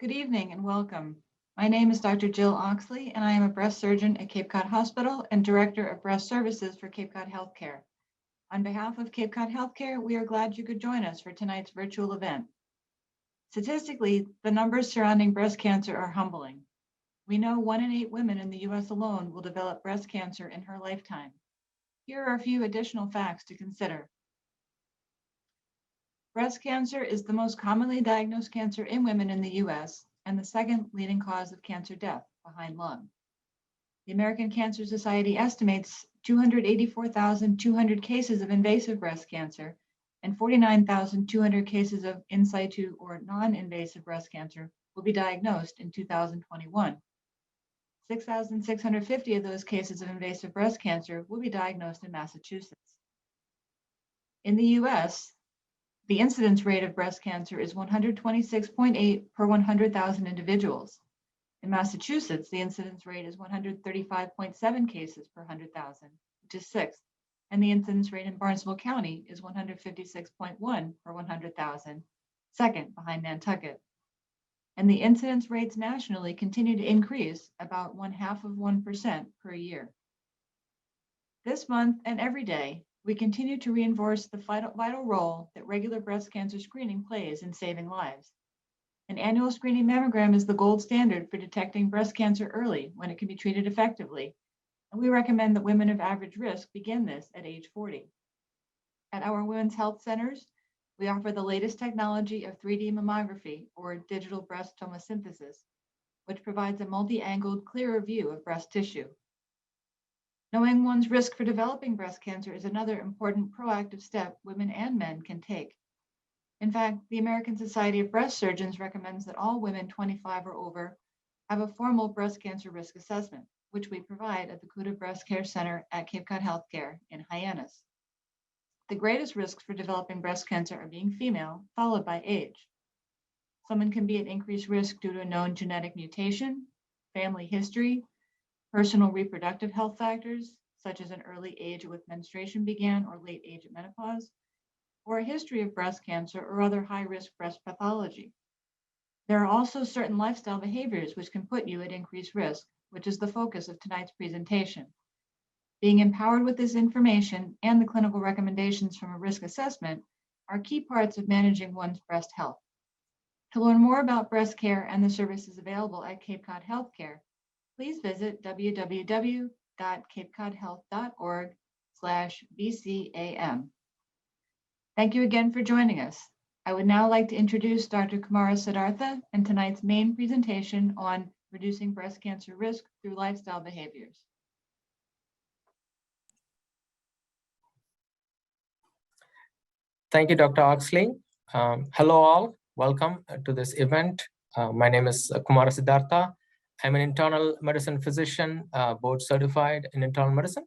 Good evening and welcome. My name is Dr. Jill Oxley, and I am a breast surgeon at Cape Cod Hospital and Director of Breast Services for Cape Cod Healthcare. On behalf of Cape Cod Healthcare, we are glad you could join us for tonight's virtual event. Statistically, the numbers surrounding breast cancer are humbling. We know 1 in 8 women in the US alone will develop breast cancer in her lifetime. Here are a few additional facts to consider. Breast cancer is the most commonly diagnosed cancer in women in the US and the second leading cause of cancer death behind lung. The American Cancer Society estimates 284,200 cases of invasive breast cancer and 49,200 cases of in situ or non-invasive breast cancer will be diagnosed in 2021. 6,650 of those cases of invasive breast cancer will be diagnosed in Massachusetts. In the US, the incidence rate of breast cancer is 126.8 per 100,000 individuals. In Massachusetts, the incidence rate is 135.7 cases per 100,000, which is sixth, and the incidence rate in Barnstable County is 156.1 per 100,000, second behind Nantucket. And the incidence rates nationally continue to increase about 0.5% per year. This month and every day, we continue to reinforce the vital role that regular breast cancer screening plays in saving lives. An annual screening mammogram is the gold standard for detecting breast cancer early when it can be treated effectively, and we recommend that women of average risk begin this at age 40. At our women's health centers, we offer the latest technology of 3D mammography, or digital breast tomosynthesis, which provides a multi-angled, clearer view of breast tissue. Knowing one's risk for developing breast cancer is another important proactive step women and men can take. In fact, the American Society of Breast Surgeons recommends that all women 25 or over have a formal breast cancer risk assessment, which we provide at the Cuda Breast Care Center at Cape Cod Healthcare in Hyannis. The greatest risks for developing breast cancer are being female, followed by age. Someone can be at increased risk due to a known genetic mutation, family history, personal reproductive health factors, such as an early age at which menstruation began or late age at menopause, or a history of breast cancer or other high-risk breast pathology. There are also certain lifestyle behaviors which can put you at increased risk, which is the focus of tonight's presentation. Being empowered with this information and the clinical recommendations from a risk assessment are key parts of managing one's breast health. To learn more about breast care and the services available at Cape Cod Healthcare, please visit www.capecodhealth.org/BCAM. Thank you again for joining us. I would now like to introduce Dr. Kumar Siddhartha and tonight's main presentation on reducing breast cancer risk through lifestyle behaviors. Thank you, Dr. Oxley. Hello all, welcome to this event. My name is Kumar Siddhartha. I'm an internal medicine physician, board certified in internal medicine,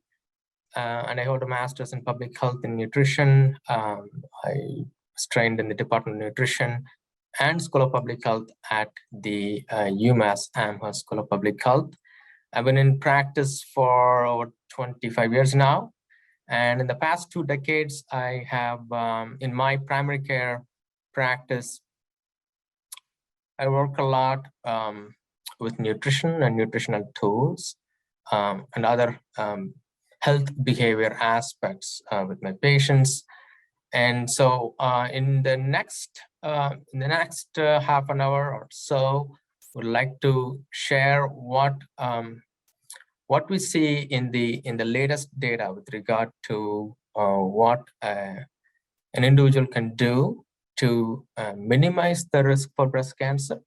and I hold a master's in public health and nutrition. I was trained in the Department of Nutrition and School of Public Health at the UMass Amherst School of Public Health. I've been in practice for over 25 years now. And in the past 2 decades, I have, in my primary care practice, I work a lot with nutrition and nutritional tools and other health behavior aspects with my patients. And so in the next half an hour or so, would like to share what we see in the latest data with regard to what an individual can do to minimize the risk for breast cancer,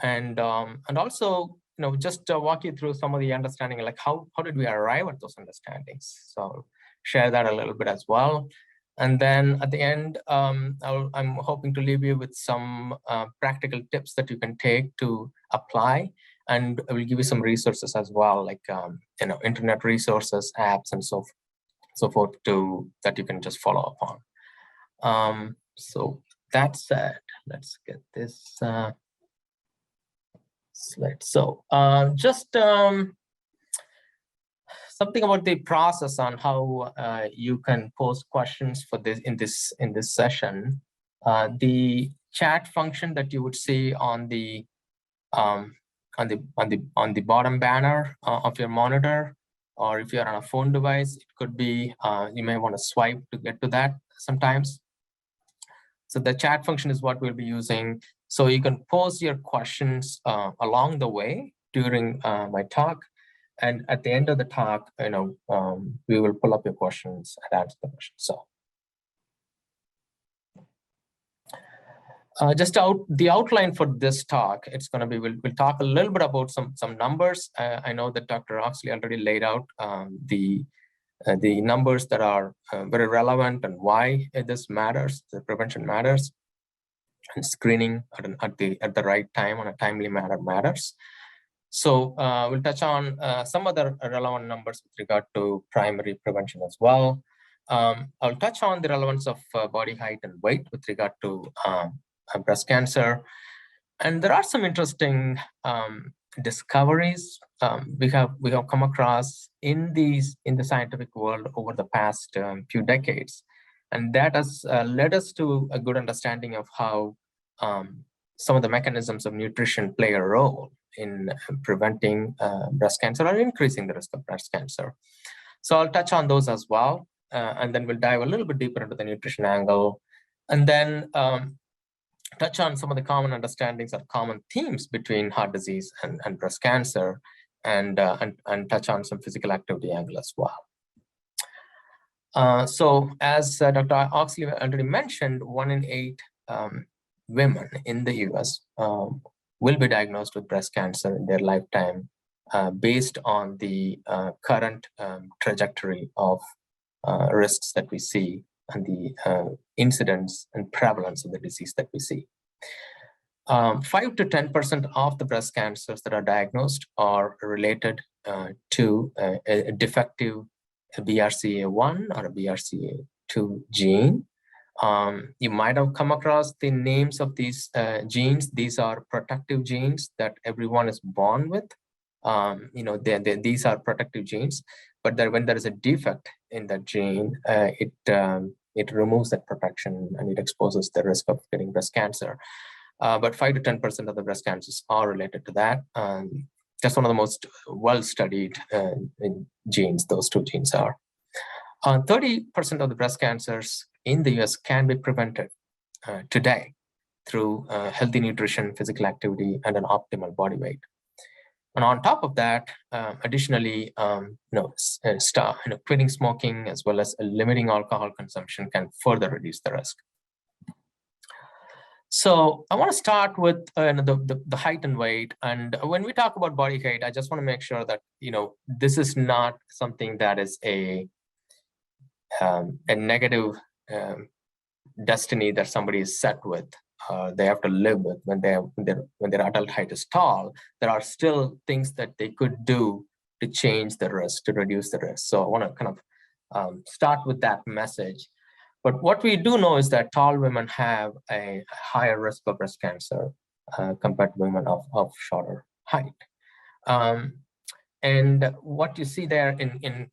and also just walk you through some of the understanding, like how did we arrive at those understandings. So share that a little bit as well. And then at the end, I'm hoping to leave you with some practical tips that you can take to apply, and I will give you some resources as well, like internet resources, apps, and so forth that you can just follow up on. So that said, let's get this slide. So just something about the process on how you can post questions for this in this session. The chat function that you would see on the on the bottom banner of your monitor, or if you're on a phone device, it could be you may want to swipe to get to that sometimes. So the chat function is what we'll be using. So you can pose your questions along the way during my talk, and at the end of the talk, we will pull up your questions and answer the questions. So. The outline for this talk, it's going to be, we'll talk a little bit about some numbers. I know that Dr. Oxley already laid out the numbers that are very relevant and why this matters, the prevention matters, and screening at the right time on a timely manner matters. So we'll touch on some other relevant numbers with regard to primary prevention as well. I'll touch on the relevance of body height and weight with regard to breast cancer. And there are some interesting discoveries we have come across in the scientific world over the past few decades. And that has led us to a good understanding of how some of the mechanisms of nutrition play a role in preventing breast cancer or increasing the risk of breast cancer. So I'll touch on those as well. And then we'll dive a little bit deeper into the nutrition angle. And then touch on some of the common understandings or common themes between heart disease and breast cancer, and touch on some physical activity angle as well. So as Dr. Oxley already mentioned, 1 in 8 women in the US will be diagnosed with breast cancer in their lifetime based on the current trajectory of risks that we see and the incidence and prevalence of the disease that we see. 5 to 10% of the breast cancers that are diagnosed are related to a defective BRCA1 or a BRCA2 gene. You might have come across the names of these genes. These are protective genes that everyone is born with. These are protective genes, but when there is a defect in that gene, it removes that protection and it exposes the risk of getting breast cancer. But 5 to 10% of the breast cancers are related to that. That's one of the most well-studied genes, those two genes are. 30% of the breast cancers in the US can be prevented today through healthy nutrition, physical activity, and an optimal body weight. And on top of that, additionally, quitting smoking as well as limiting alcohol consumption can further reduce the risk. So I want to start with the height and weight. And when we talk about body height, I just want to make sure that this is not something that is a negative destiny that somebody is set with. They have to live with when their adult height is tall. There are still things that they could do to change the risk, to reduce the risk. So I want to kind of start with that message. But what we do know is that tall women have a higher risk of breast cancer compared to women of shorter height. And what you see there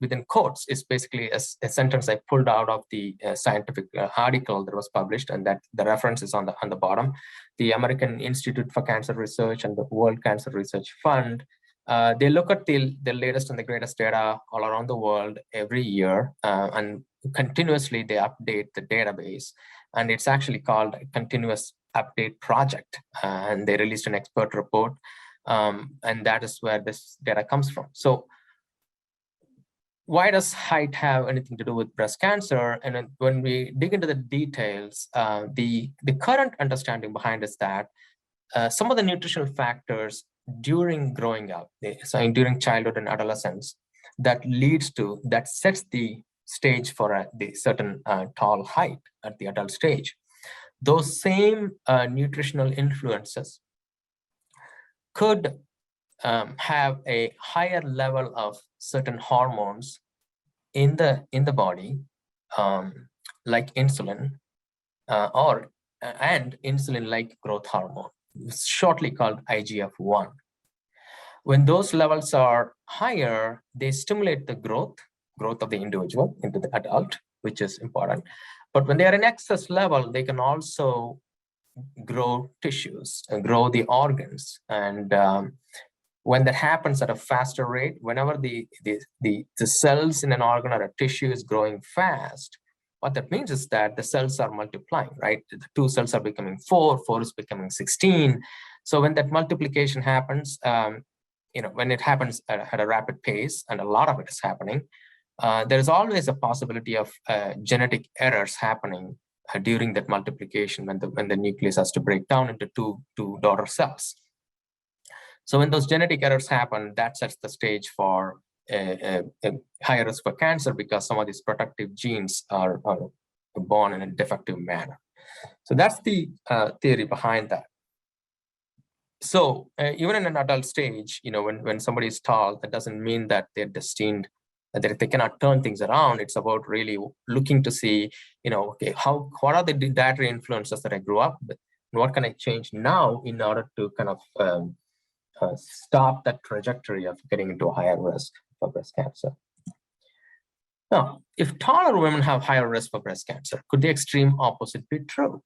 within quotes is basically a sentence I pulled out of the scientific article that was published, and that the reference is on the bottom. The American Institute for Cancer Research and the World Cancer Research Fund, they look at the latest and the greatest data all around the world every year, and continuously they update the database. And it's actually called a Continuous Update Project. And they released an expert report. And that is where this data comes from. So why does height have anything to do with breast cancer? And when we dig into the details, the current understanding behind is that some of the nutritional factors during growing up, so during childhood and adolescence, that sets the stage for the certain tall height at the adult stage. Those same nutritional influences could have a higher level of certain hormones in the body, like insulin, and insulin-like growth hormone, shortly called IGF-1. When those levels are higher, they stimulate the growth of the individual into the adult, which is important. But when they are in excess level, they can also grow tissues, grow the organs. And when that happens at a faster rate, whenever the cells in an organ or a tissue is growing fast, what that means is that the cells are multiplying, right? The 2 cells are becoming 4, 4 is becoming 16. So when that multiplication happens, when it happens at a rapid pace, and a lot of it is happening, there is always a possibility of genetic errors happening during that multiplication when the nucleus has to break down into two daughter cells. So when those genetic errors happen, that sets the stage for a higher risk for cancer, because some of these protective genes are born in a defective manner. So that's the theory behind that. So even in an adult stage, when somebody is tall, that doesn't mean that they're destined, that they cannot turn things around. It's about really looking to see, okay, what are the dietary influences that I grew up with? And what can I change now in order to kind of stop that trajectory of getting into a higher risk for breast cancer? Now, if taller women have higher risk for breast cancer, could the extreme opposite be true?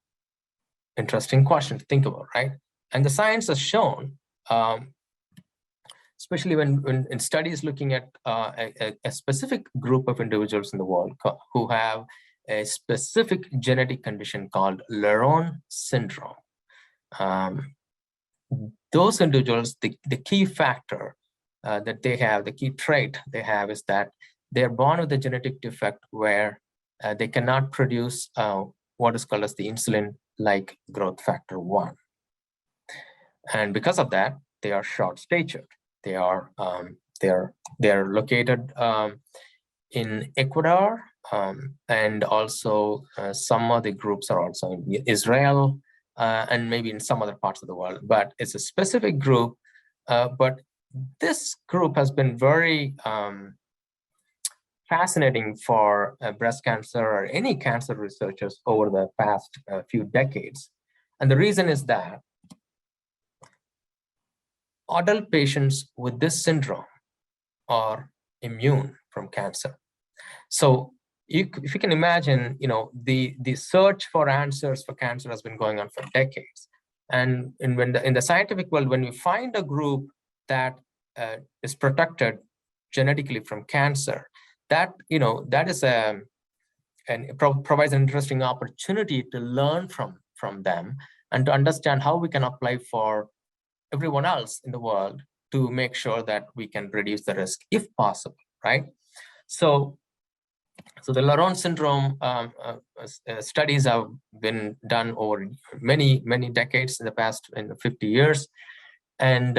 Interesting question to think about, right? And the science has shown, especially when in studies looking at a specific group of individuals in the world who have a specific genetic condition called Laurent Syndrome. Those individuals, the key factor that they have, the key trait they have, is that they're born with a genetic defect where they cannot produce what is called as the insulin-like growth factor 1. And because of that, they are short-statured. They are they're located in Ecuador, and also some of the groups are also in Israel, and maybe in some other parts of the world. But it's a specific group. But this group has been very fascinating for breast cancer or any cancer researchers over the past few decades. And the reason is that adult patients with this syndrome are immune from cancer. So if you can imagine, the search for answers for cancer has been going on for decades. And in the scientific world, when you find a group that is protected genetically from cancer, that is provides an interesting opportunity to learn from them and to understand how we can apply for everyone else in the world to make sure that we can reduce the risk if possible, right? So the Laurent Syndrome studies have been done over many decades, in the past 50 years. And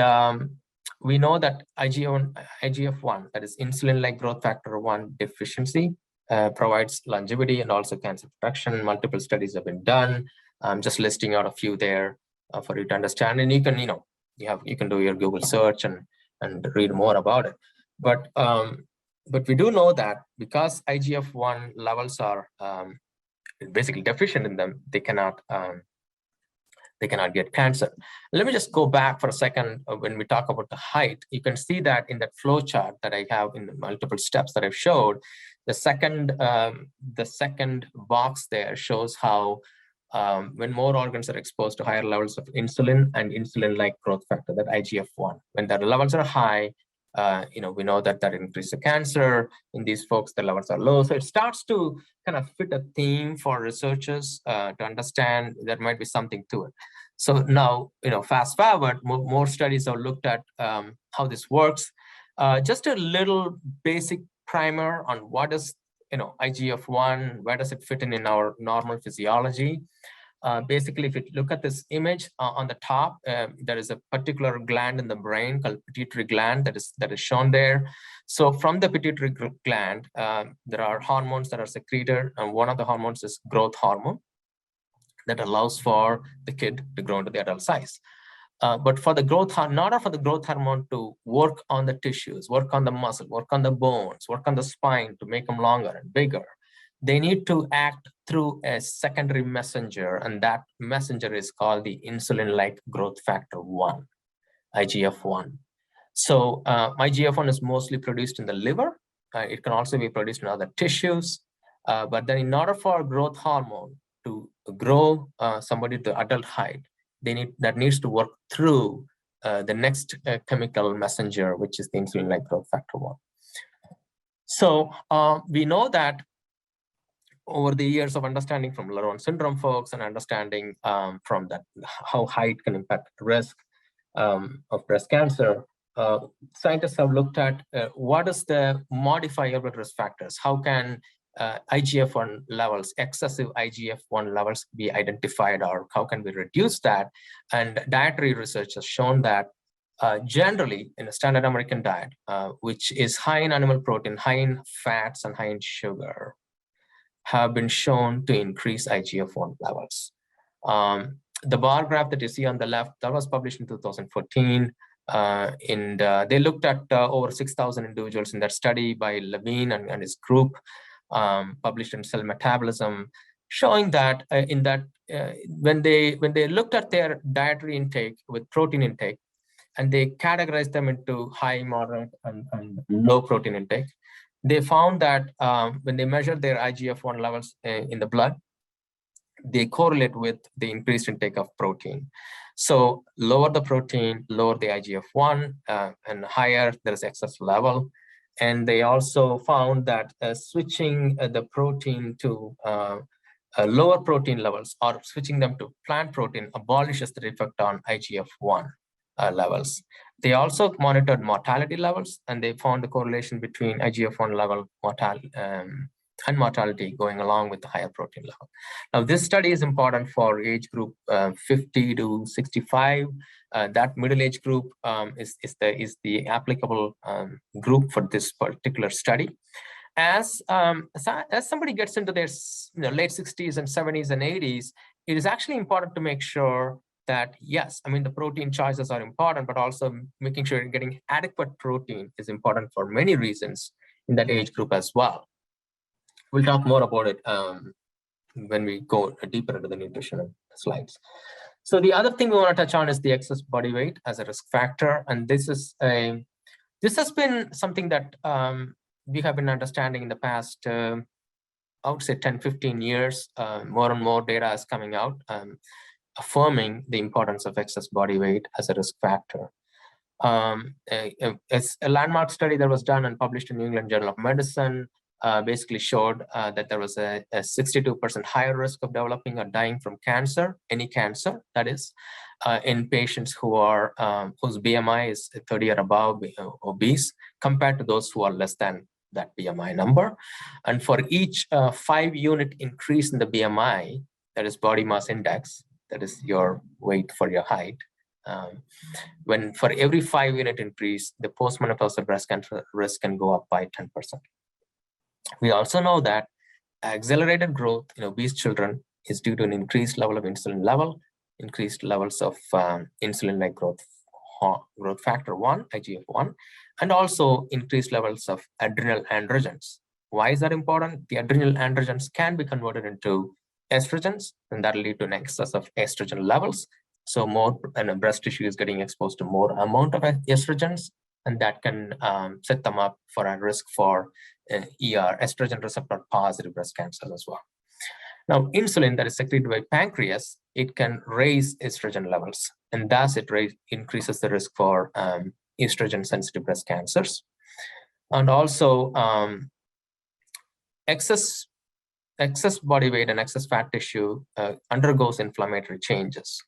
we know that IGF-1, that is insulin-like growth factor 1 deficiency, provides longevity and also cancer protection. Multiple studies have been done. I'm just listing out a few there for you to understand. And you can, you can do your Google search and read more about it. But we do know that because IGF-1 levels are basically deficient in them, they cannot get cancer. Let me just go back for a second. When we talk about the height, you can see that in that flow chart that I have in the multiple steps that I've showed, the second box there shows how when more organs are exposed to higher levels of insulin and insulin-like growth factor, that IGF-1, when the levels are high, we know that increases the cancer. In these folks, the levels are low. So it starts to kind of fit a theme for researchers to understand there might be something to it. So now, fast forward, more studies have looked at how this works. Just a little basic primer on what is IGF-1, where does it fit in our normal physiology? Basically, if you look at this image on the top, there is a particular gland in the brain called pituitary gland that is shown there. So from the pituitary gland, there are hormones that are secreted, and one of the hormones is growth hormone that allows for the kid to grow into the adult size. But for the growth, in order for the growth hormone to work on the tissues, work on the muscle, work on the bones, work on the spine to make them longer and bigger, they need to act through a secondary messenger, and that messenger is called the insulin-like growth factor 1, IGF-1. So IGF-1 is mostly produced in the liver. It can also be produced in other tissues. But then in order for growth hormone to grow somebody to adult height, that needs to work through the next chemical messenger, which is the insulin-like growth factor 1. So we know that over the years of understanding from Laurent Syndrome folks and understanding from that how height can impact risk of breast cancer, scientists have looked at what is the modifiable risk factors. How can IGF-1 levels, excessive IGF-1 levels be identified, or how can we reduce that? And dietary research has shown that generally in a standard American diet, which is high in animal protein, high in fats, and high in sugar, have been shown to increase IGF-1 levels. The bar graph that you see on the left, that was published in 2014. And they looked at over 6,000 individuals in that study by Levine and his group, published in Cell Metabolism, showing that when they looked at their dietary intake with protein intake, and they categorized them into high, moderate, and low protein intake, they found that when they measured their IGF-1 levels in the blood, they correlate with the increased intake of protein. So lower the protein, lower the IGF-1, and higher there's excess level. And they also found that switching the protein to lower protein levels, or switching them to plant protein, abolishes the effect on IGF-1 levels. They also monitored mortality levels, and they found the correlation between IGF-1 level and mortality going along with the higher protein level. Now, this study is important for age group 50 to 65. That middle age group is the applicable group for this particular study. As somebody gets into their late 60s and 70s and 80s, it is actually important to make sure that, yes, I mean, the protein choices are important, but also making sure you're getting adequate protein is important for many reasons in that age group as well. We'll talk more about it when we go deeper into the nutrition slides. So the other thing we want to touch on is the excess body weight as a risk factor. And this has been something that we have been understanding in the past, I would say 10, 15 years. More and more data is coming out, affirming the importance of excess body weight as a risk factor. It's a landmark study that was done and published in New England Journal of Medicine basically showed that there was a 62% higher risk of developing or dying from cancer, any cancer, that is, in patients who are whose BMI is 30 or above, obese, compared to those who are less than that BMI number. And for each 5-unit increase in the BMI, that is body mass index, that is your weight for your height, when for every 5-unit increase, the postmenopausal breast cancer risk can go up by 10%. We also know that accelerated growth in obese children is due to an increased level of insulin level, increased levels of insulin-like growth factor 1, IGF-1, and also increased levels of adrenal androgens. Why is that important? The adrenal androgens can be converted into estrogens, and that will lead to an excess of estrogen levels. So more breast tissue is getting exposed to more amount of estrogens, and that can set them up for a risk for ER, estrogen receptor positive breast cancer as well. Now, insulin that is secreted by pancreas, it can raise estrogen levels, and thus it increases the risk for estrogen-sensitive breast cancers. And also, excess body weight and excess fat tissue undergoes inflammatory changes,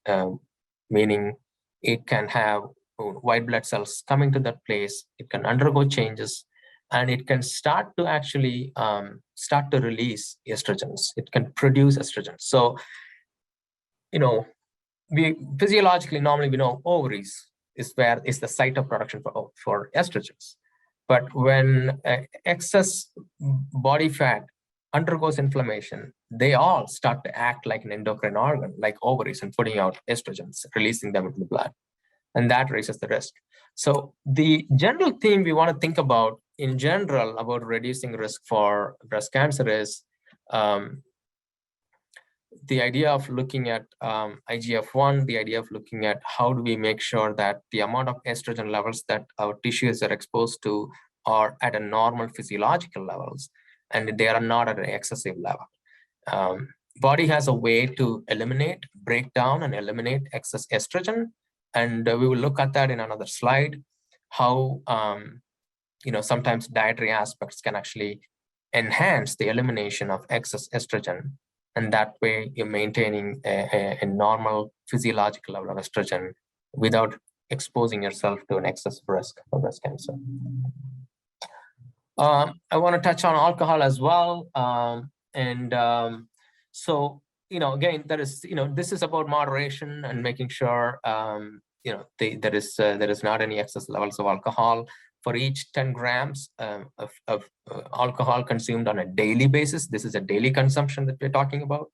meaning it can have white blood cells coming to that place, it can undergo changes, and it can start to actually start to release estrogens. It can produce estrogens. So, we physiologically, normally we know ovaries is the site of production for estrogens. But when excess body fat undergoes inflammation, they all start to act like an endocrine organ, like ovaries, and putting out estrogens, releasing them into the blood. And that raises the risk. So the general theme we want to think about in general about reducing risk for breast cancer is the idea of looking at IGF-1, the idea of looking at how do we make sure that the amount of estrogen levels that our tissues are exposed to are at a normal physiological levels, and they are not at an excessive level. body has a way to break down and eliminate excess estrogen. And we will look at that in another slide, how sometimes dietary aspects can actually enhance the elimination of excess estrogen. And that way you're maintaining a normal physiological level of estrogen without exposing yourself to an excess risk for breast cancer. I want to touch on alcohol as well. So, again, this is about moderation and making sure, there is not any excess levels of alcohol. For each 10 grams of alcohol consumed on a daily basis, this is a daily consumption that we're talking about,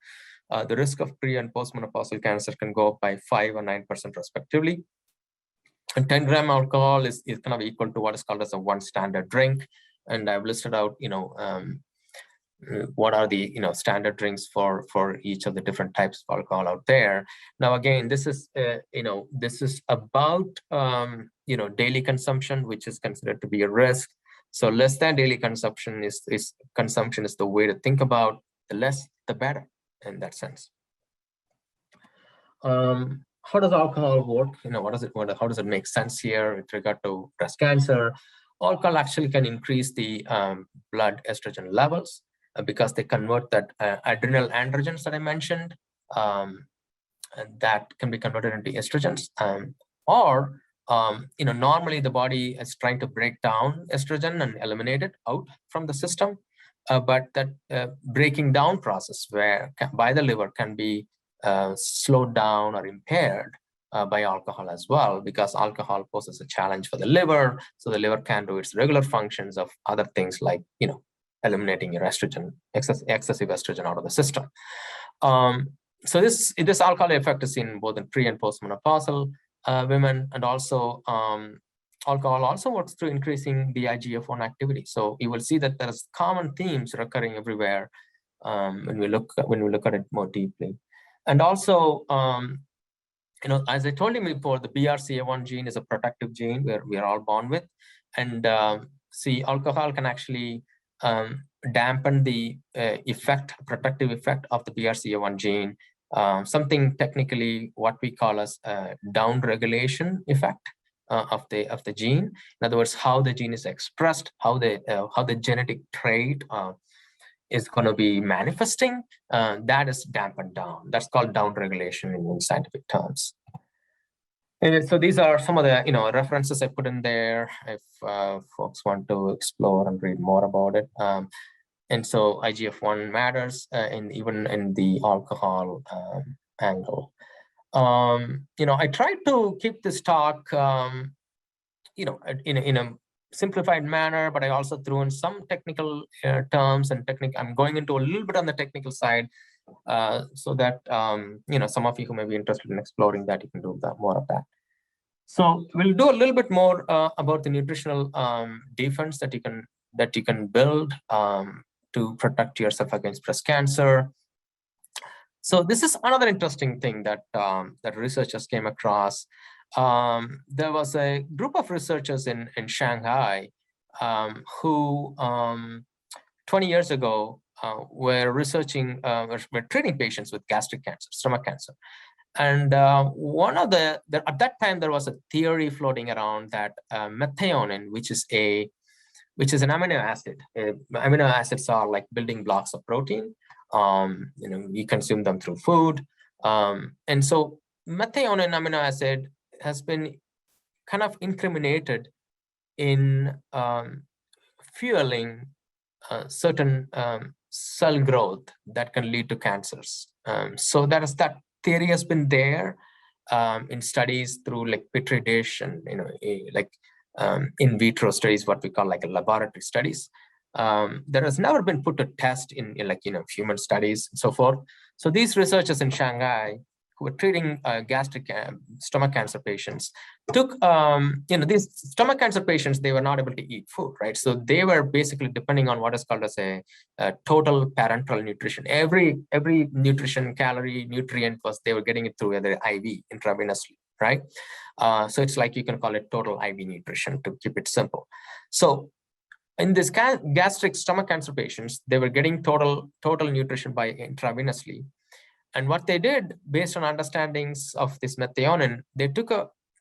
the risk of pre- and postmenopausal cancer can go up by 5 or 9% respectively. And 10 gram alcohol is kind of equal to what is called as a one standard drink. And I've listed out, what are the standard drinks for each of the different types of alcohol out there. Now, again, this is about daily consumption, which is considered to be a risk. So less than daily consumption is the way to think about. The less, the better in that sense. How does alcohol work? How does it make sense here with regard to breast cancer? Alcohol actually can increase the blood estrogen levels because they convert that adrenal androgens that I mentioned, and that can be converted into estrogens. Normally the body is trying to break down estrogen and eliminate it out from the system, but that breaking down process by the liver can be slowed down or impaired by alcohol as well, because alcohol poses a challenge for the liver. So the liver can do its regular functions of other things like, eliminating your estrogen, excessive estrogen out of the system. So this alcohol effect is seen both in pre- and postmenopausal women, and also alcohol also works through increasing the IGF-1 activity. So you will see that there's common themes recurring everywhere when we look at it more deeply. And also, as I told you before, the BRCA1 gene is a protective gene where we are all born with. And alcohol can actually dampen the protective effect of the BRCA1 gene, something technically what we call as down regulation effect of the gene. In other words, how the gene is expressed, how the genetic trait is going to be manifesting, that is dampened down. That's called down regulation in scientific terms. And so these are some of the references I put in there if folks want to explore and read more about it. And so IGF-1 matters, even in the alcohol angle. I tried to keep this talk, in a simplified manner, but I also threw in some technical terms and I'm going into a little bit on the technical side, so that some of you who may be interested in exploring that, you can do more of that. So we'll do a little bit more about the nutritional defense that you can build to protect yourself against breast cancer. So this is another interesting thing that researchers came across. There was a group of researchers in Shanghai who 20 years ago were were treating patients with gastric cancer, stomach cancer. And at that time, there was a theory floating around that methionine, which is an amino acid. Amino acids are like building blocks of protein. We consume them through food. And so methionine amino acid has been kind of incriminated in fueling certain cell growth that can lead to cancers. So that theory has been there in studies through like Petri dish and in vitro studies, what we call like laboratory studies. That has never been put to test in human studies and so forth. So these researchers in Shanghai who were treating stomach cancer patients took these stomach cancer patients, they were not able to eat food, right? So they were basically depending on what is called as a total parenteral nutrition. Every nutrition, calorie, nutrient they were getting it through either IV, intravenously, right? So it's like you can call it total IV nutrition to keep it simple. So In this gastric stomach cancer patients, they were getting total nutrition by intravenously. And what they did, based on understandings of this methionine, they took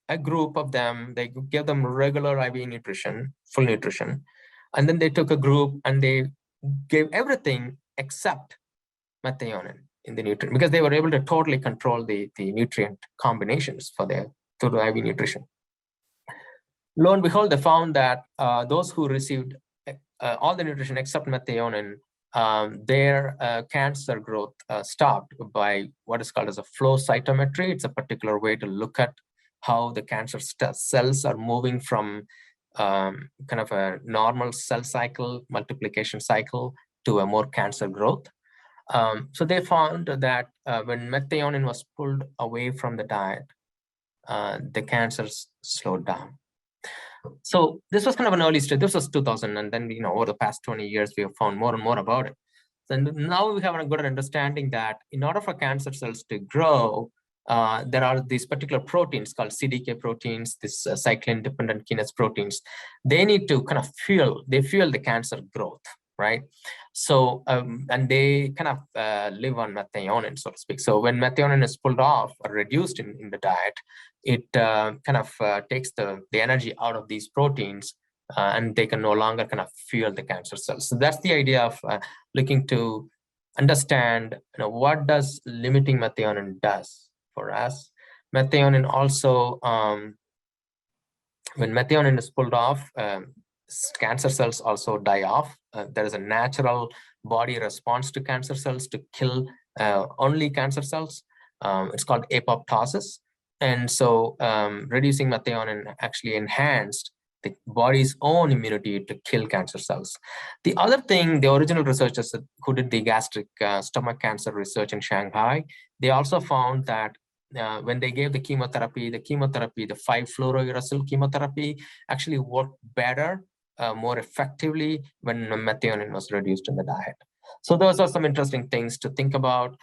a group of them, they gave them regular IV nutrition, full nutrition. And then they took a group and they gave everything except methionine in the nutrient, because they were able to totally control the nutrient combinations for their total IV nutrition. Lo and behold, they found that those who received all the nutrition except methionine, their cancer growth stopped by what is called as a flow cytometry. It's a particular way to look at how the cancer cells are moving from kind of a normal cell cycle, multiplication cycle, to a more cancer growth. So they found that when methionine was pulled away from the diet, the cancers slowed down. So this was kind of an early stage. This was 2000, and then over the past 20 years, we have found more and more about it. And now we have a good understanding that in order for cancer cells to grow, there are these particular proteins called Cdk proteins, this cyclin-dependent kinase proteins. They need to kind of fuel the cancer growth, right? So, and they kind of live on methionine, so to speak. So when methionine is pulled off or reduced in the diet, it kind of takes the energy out of these proteins, and they can no longer kind of fuel the cancer cells. So that's the idea of looking to understand, what does limiting methionine does for us. Methionine also, when methionine is pulled off, cancer cells also die off. There is a natural body response to cancer cells to kill only cancer cells. It's called apoptosis. And so reducing methionine actually enhanced the body's own immunity to kill cancer cells. The other thing, the original researchers who did the gastric stomach cancer research in Shanghai, they also found that when they gave the chemotherapy, the 5-fluorouracil chemotherapy actually worked better, more effectively when methionine was reduced in the diet. So those are some interesting things to think about.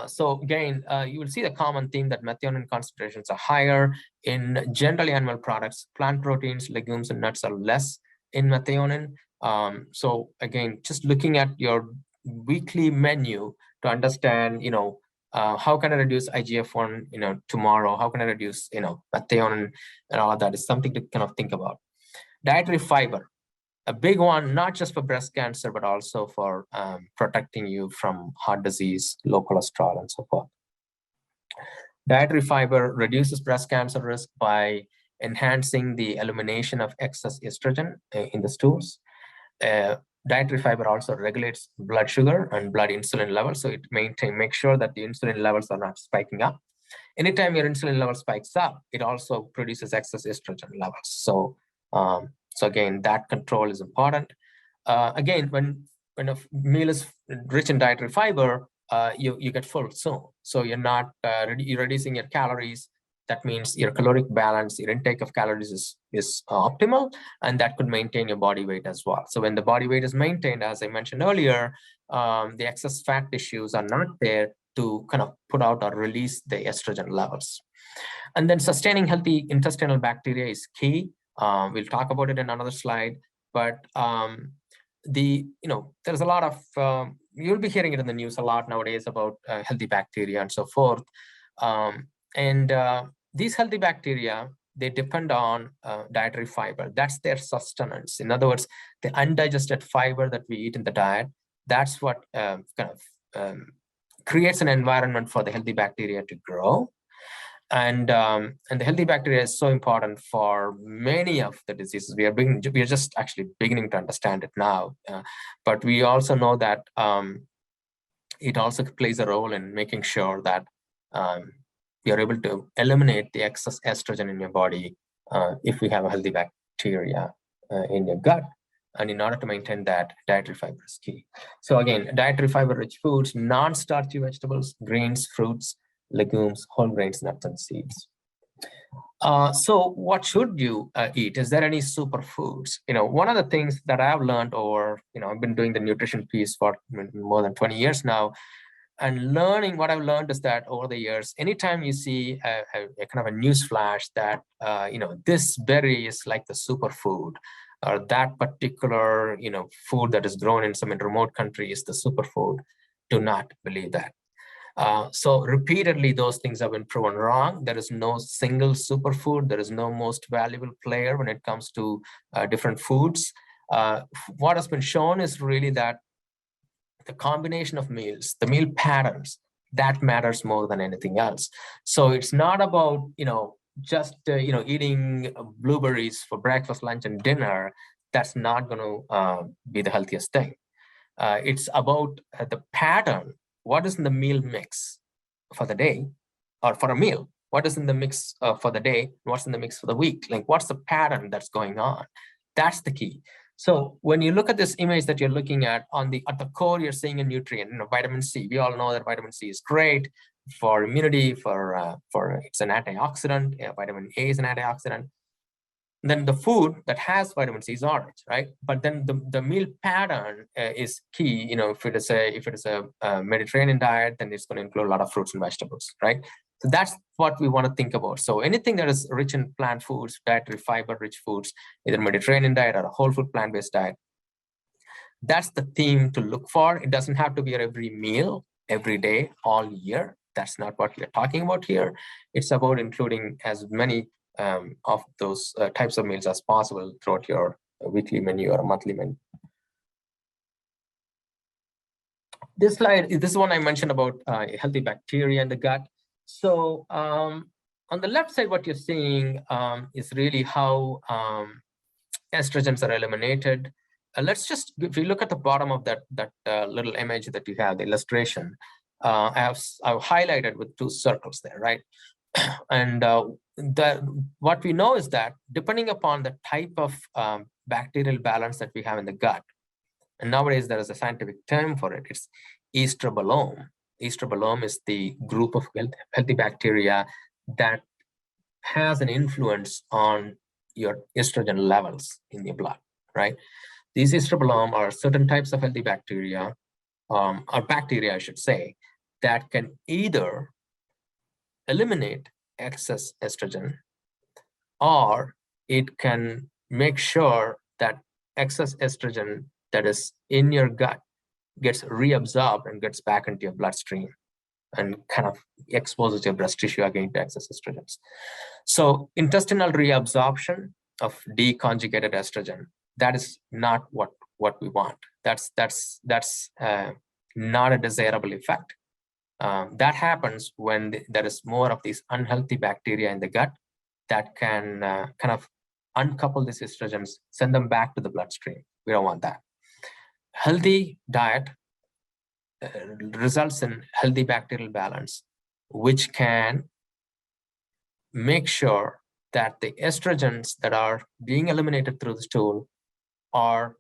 So again, you will see the common theme that methionine concentrations are higher in generally animal products. Plant proteins, legumes, and nuts are less in methionine. So again, just looking at your weekly menu to understand, how can I reduce IGF-1, tomorrow? How can I reduce, methionine and all of that is something to kind of think about. Dietary fiber, a big one, not just for breast cancer, but also for protecting you from heart disease, low cholesterol, and so forth. Dietary fiber reduces breast cancer risk by enhancing the elimination of excess estrogen in the stools. Dietary fiber also regulates blood sugar and blood insulin levels, so it makes sure that the insulin levels are not spiking up. Anytime your insulin level spikes up, it also produces excess estrogen levels. So again, that control is important. Again, when a meal is rich in dietary fiber, you get full soon. So you're not you're reducing your calories. That means your caloric balance, your intake of calories is optimal, and that could maintain your body weight as well. So when the body weight is maintained, as I mentioned earlier, the excess fat tissues are not there to kind of put out or release the estrogen levels. And then sustaining healthy intestinal bacteria is key. We'll talk about it in another slide, but there's a lot of, you'll be hearing it in the news a lot nowadays about healthy bacteria and so forth. These healthy bacteria, they depend on dietary fiber. That's their sustenance. In other words, the undigested fiber that we eat in the diet, that's what creates an environment for the healthy bacteria to grow. And the healthy bacteria is so important for many of the diseases. We are just actually beginning to understand it now. But we also know that it also plays a role in making sure that you're able to eliminate the excess estrogen in your body if we have a healthy bacteria in your gut. And in order to maintain that, dietary fiber is key. So again, dietary fiber-rich foods, non-starchy vegetables, grains, fruits, legumes, whole grains, nuts, and seeds. So what should you eat? Is there any superfoods? One of the things that I've learned over, I've been doing the nutrition piece for more than 20 years now, and what I've learned is that over the years, anytime you see a kind of a news flash that, this berry is like the superfood, or that particular food that is grown in some remote country is the superfood. Do not believe that. So repeatedly, those things have been proven wrong. There is no single superfood. There is no most valuable player when it comes to different foods. What has been shown is really that the combination of meals, the meal patterns, that matters more than anything else. So it's not about, just, eating blueberries for breakfast, lunch, and dinner. That's not going to be the healthiest thing. It's about the pattern. What is in the meal mix for the day or for a meal? What is in the mix for the day? What's in the mix for the week? Like, what's the pattern that's going on? That's the key. So when you look at this image that you're looking at, at the core, you're seeing a nutrient, vitamin C. We all know that vitamin C is great for immunity, for it's an antioxidant. Vitamin A is an antioxidant. Then the food that has vitamin C is orange, right? But then the meal pattern is key. If it is a Mediterranean diet, then it's going to include a lot of fruits and vegetables, right? So that's what we want to think about. So anything that is rich in plant foods, dietary fiber rich foods, either Mediterranean diet or a whole food plant-based diet, that's the theme to look for. It doesn't have to be at every meal, every day, all year. That's not what we're talking about here. It's about including as many of those types of meals as possible throughout your weekly menu or a monthly menu. This slide, this is one I mentioned about healthy bacteria in the gut. So on the left side, what you're seeing is really how estrogens are eliminated. Let's just, if you look at the bottom of that little image that you have, the illustration, I've highlighted with 2 circles there, right? And what we know is that depending upon the type of bacterial balance that we have in the gut, and nowadays there is a scientific term for it, it's estrobolome. Estrobolome is the group of healthy bacteria that has an influence on your estrogen levels in your blood, right? These estrobolome are certain types of healthy bacteria, or bacteria, I should say, that can either eliminate excess estrogen, or it can make sure that excess estrogen that is in your gut gets reabsorbed and gets back into your bloodstream and kind of exposes your breast tissue again to excess estrogens. So intestinal reabsorption of deconjugated estrogen, that is not what we want. That's not a desirable effect. That happens when there is more of these unhealthy bacteria in the gut that can kind of uncouple these estrogens, send them back to the bloodstream. We don't want that. Healthy diet results in healthy bacterial balance, which can make sure that the estrogens that are being eliminated through the stool are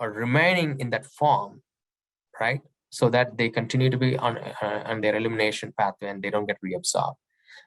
remaining in that form, right? So that they continue to be on their elimination pathway and they don't get reabsorbed.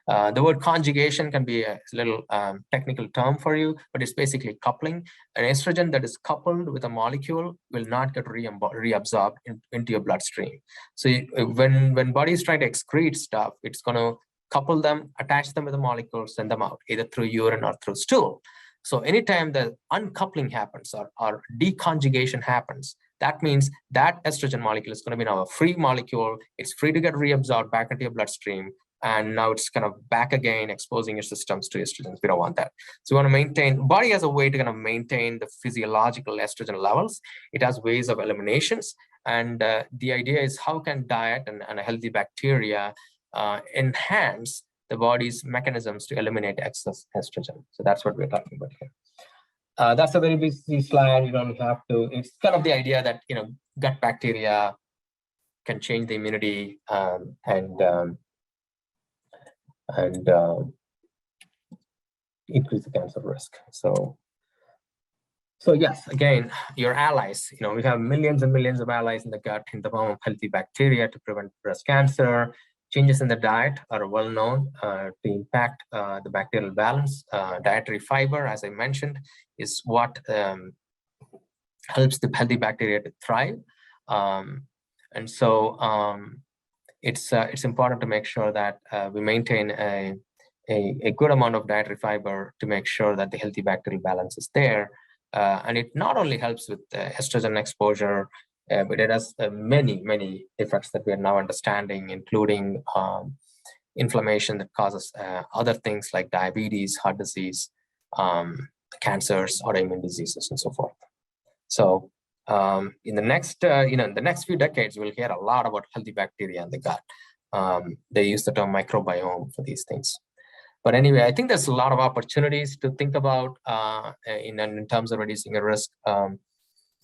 The word conjugation can be a little technical term for you, but it's basically coupling. An estrogen that is coupled with a molecule will not get reabsorbed into your bloodstream. So when body is trying to excrete stuff, it's going to couple them, attach them with a molecule, send them out, either through urine or through stool. So anytime the uncoupling happens or deconjugation happens, that means that estrogen molecule is going to be now a free molecule. It's free to get reabsorbed back into your bloodstream. And now it's kind of back again, exposing your systems to estrogens. We don't want that. So we want to maintain, body has a way to kind of maintain the physiological estrogen levels. It has ways of eliminations. And the idea is how can diet and a healthy bacteria enhance the body's mechanisms to eliminate excess estrogen. So that's what we're talking about here. That's a very busy slide. You don't have to. It's kind of the idea that gut bacteria can change the immunity and increase the cancer risk. So yes, again, your allies. We have millions and millions of allies in the gut in the form of healthy bacteria to prevent breast cancer. Changes in the diet are well known to impact the bacterial balance. Dietary fiber, as I mentioned, is what helps the healthy bacteria to thrive. And so it's important to make sure that we maintain a good amount of dietary fiber to make sure that the healthy bacterial balance is there. And it not only helps with estrogen exposure, but it has many effects that we are now understanding, including inflammation that causes other things like diabetes, heart disease, cancers, autoimmune diseases, and so forth. So in the next, in the next few decades, we'll hear a lot about healthy bacteria in the gut. They use the term microbiome for these things. But anyway, I think there's a lot of opportunities to think about in terms of reducing the risk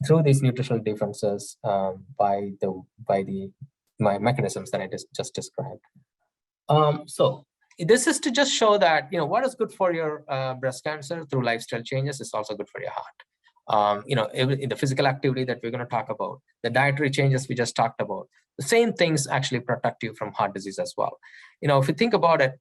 through these nutritional differences by my mechanisms that I just described. So this is to just show that what is good for your breast cancer through lifestyle changes is also good for your heart. In the physical activity that we're going to talk about, the dietary changes we just talked about, the same things actually protect you from heart disease as well. If you think about it,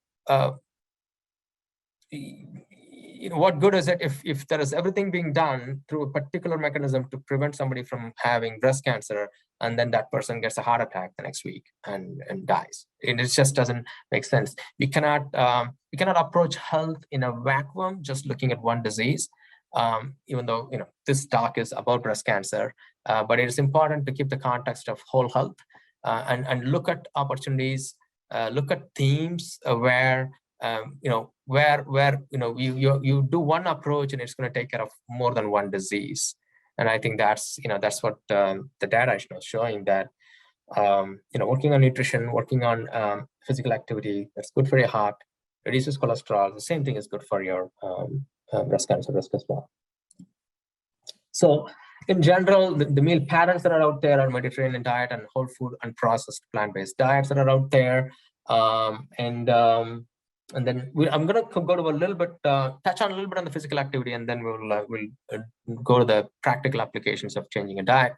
what good is it if there is everything being done through a particular mechanism to prevent somebody from having breast cancer, and then that person gets a heart attack the next week and dies? And it just doesn't make sense. We cannot approach health in a vacuum, just looking at one disease. Even though this talk is about breast cancer, but it is important to keep the context of whole health and look at opportunities, look at themes where you do one approach and it's going to take care of more than one disease. And I think that's what the data is showing, that working on nutrition, working on physical activity, that's good for your heart, reduces cholesterol. The same thing is good for your breast cancer risk as well. So in general, the meal patterns that are out there are Mediterranean diet and whole food unprocessed plant-based diets that are out there. And then I'm going to go to a little bit, touch on a little bit on the physical activity, and then we'll go to the practical applications of changing a diet.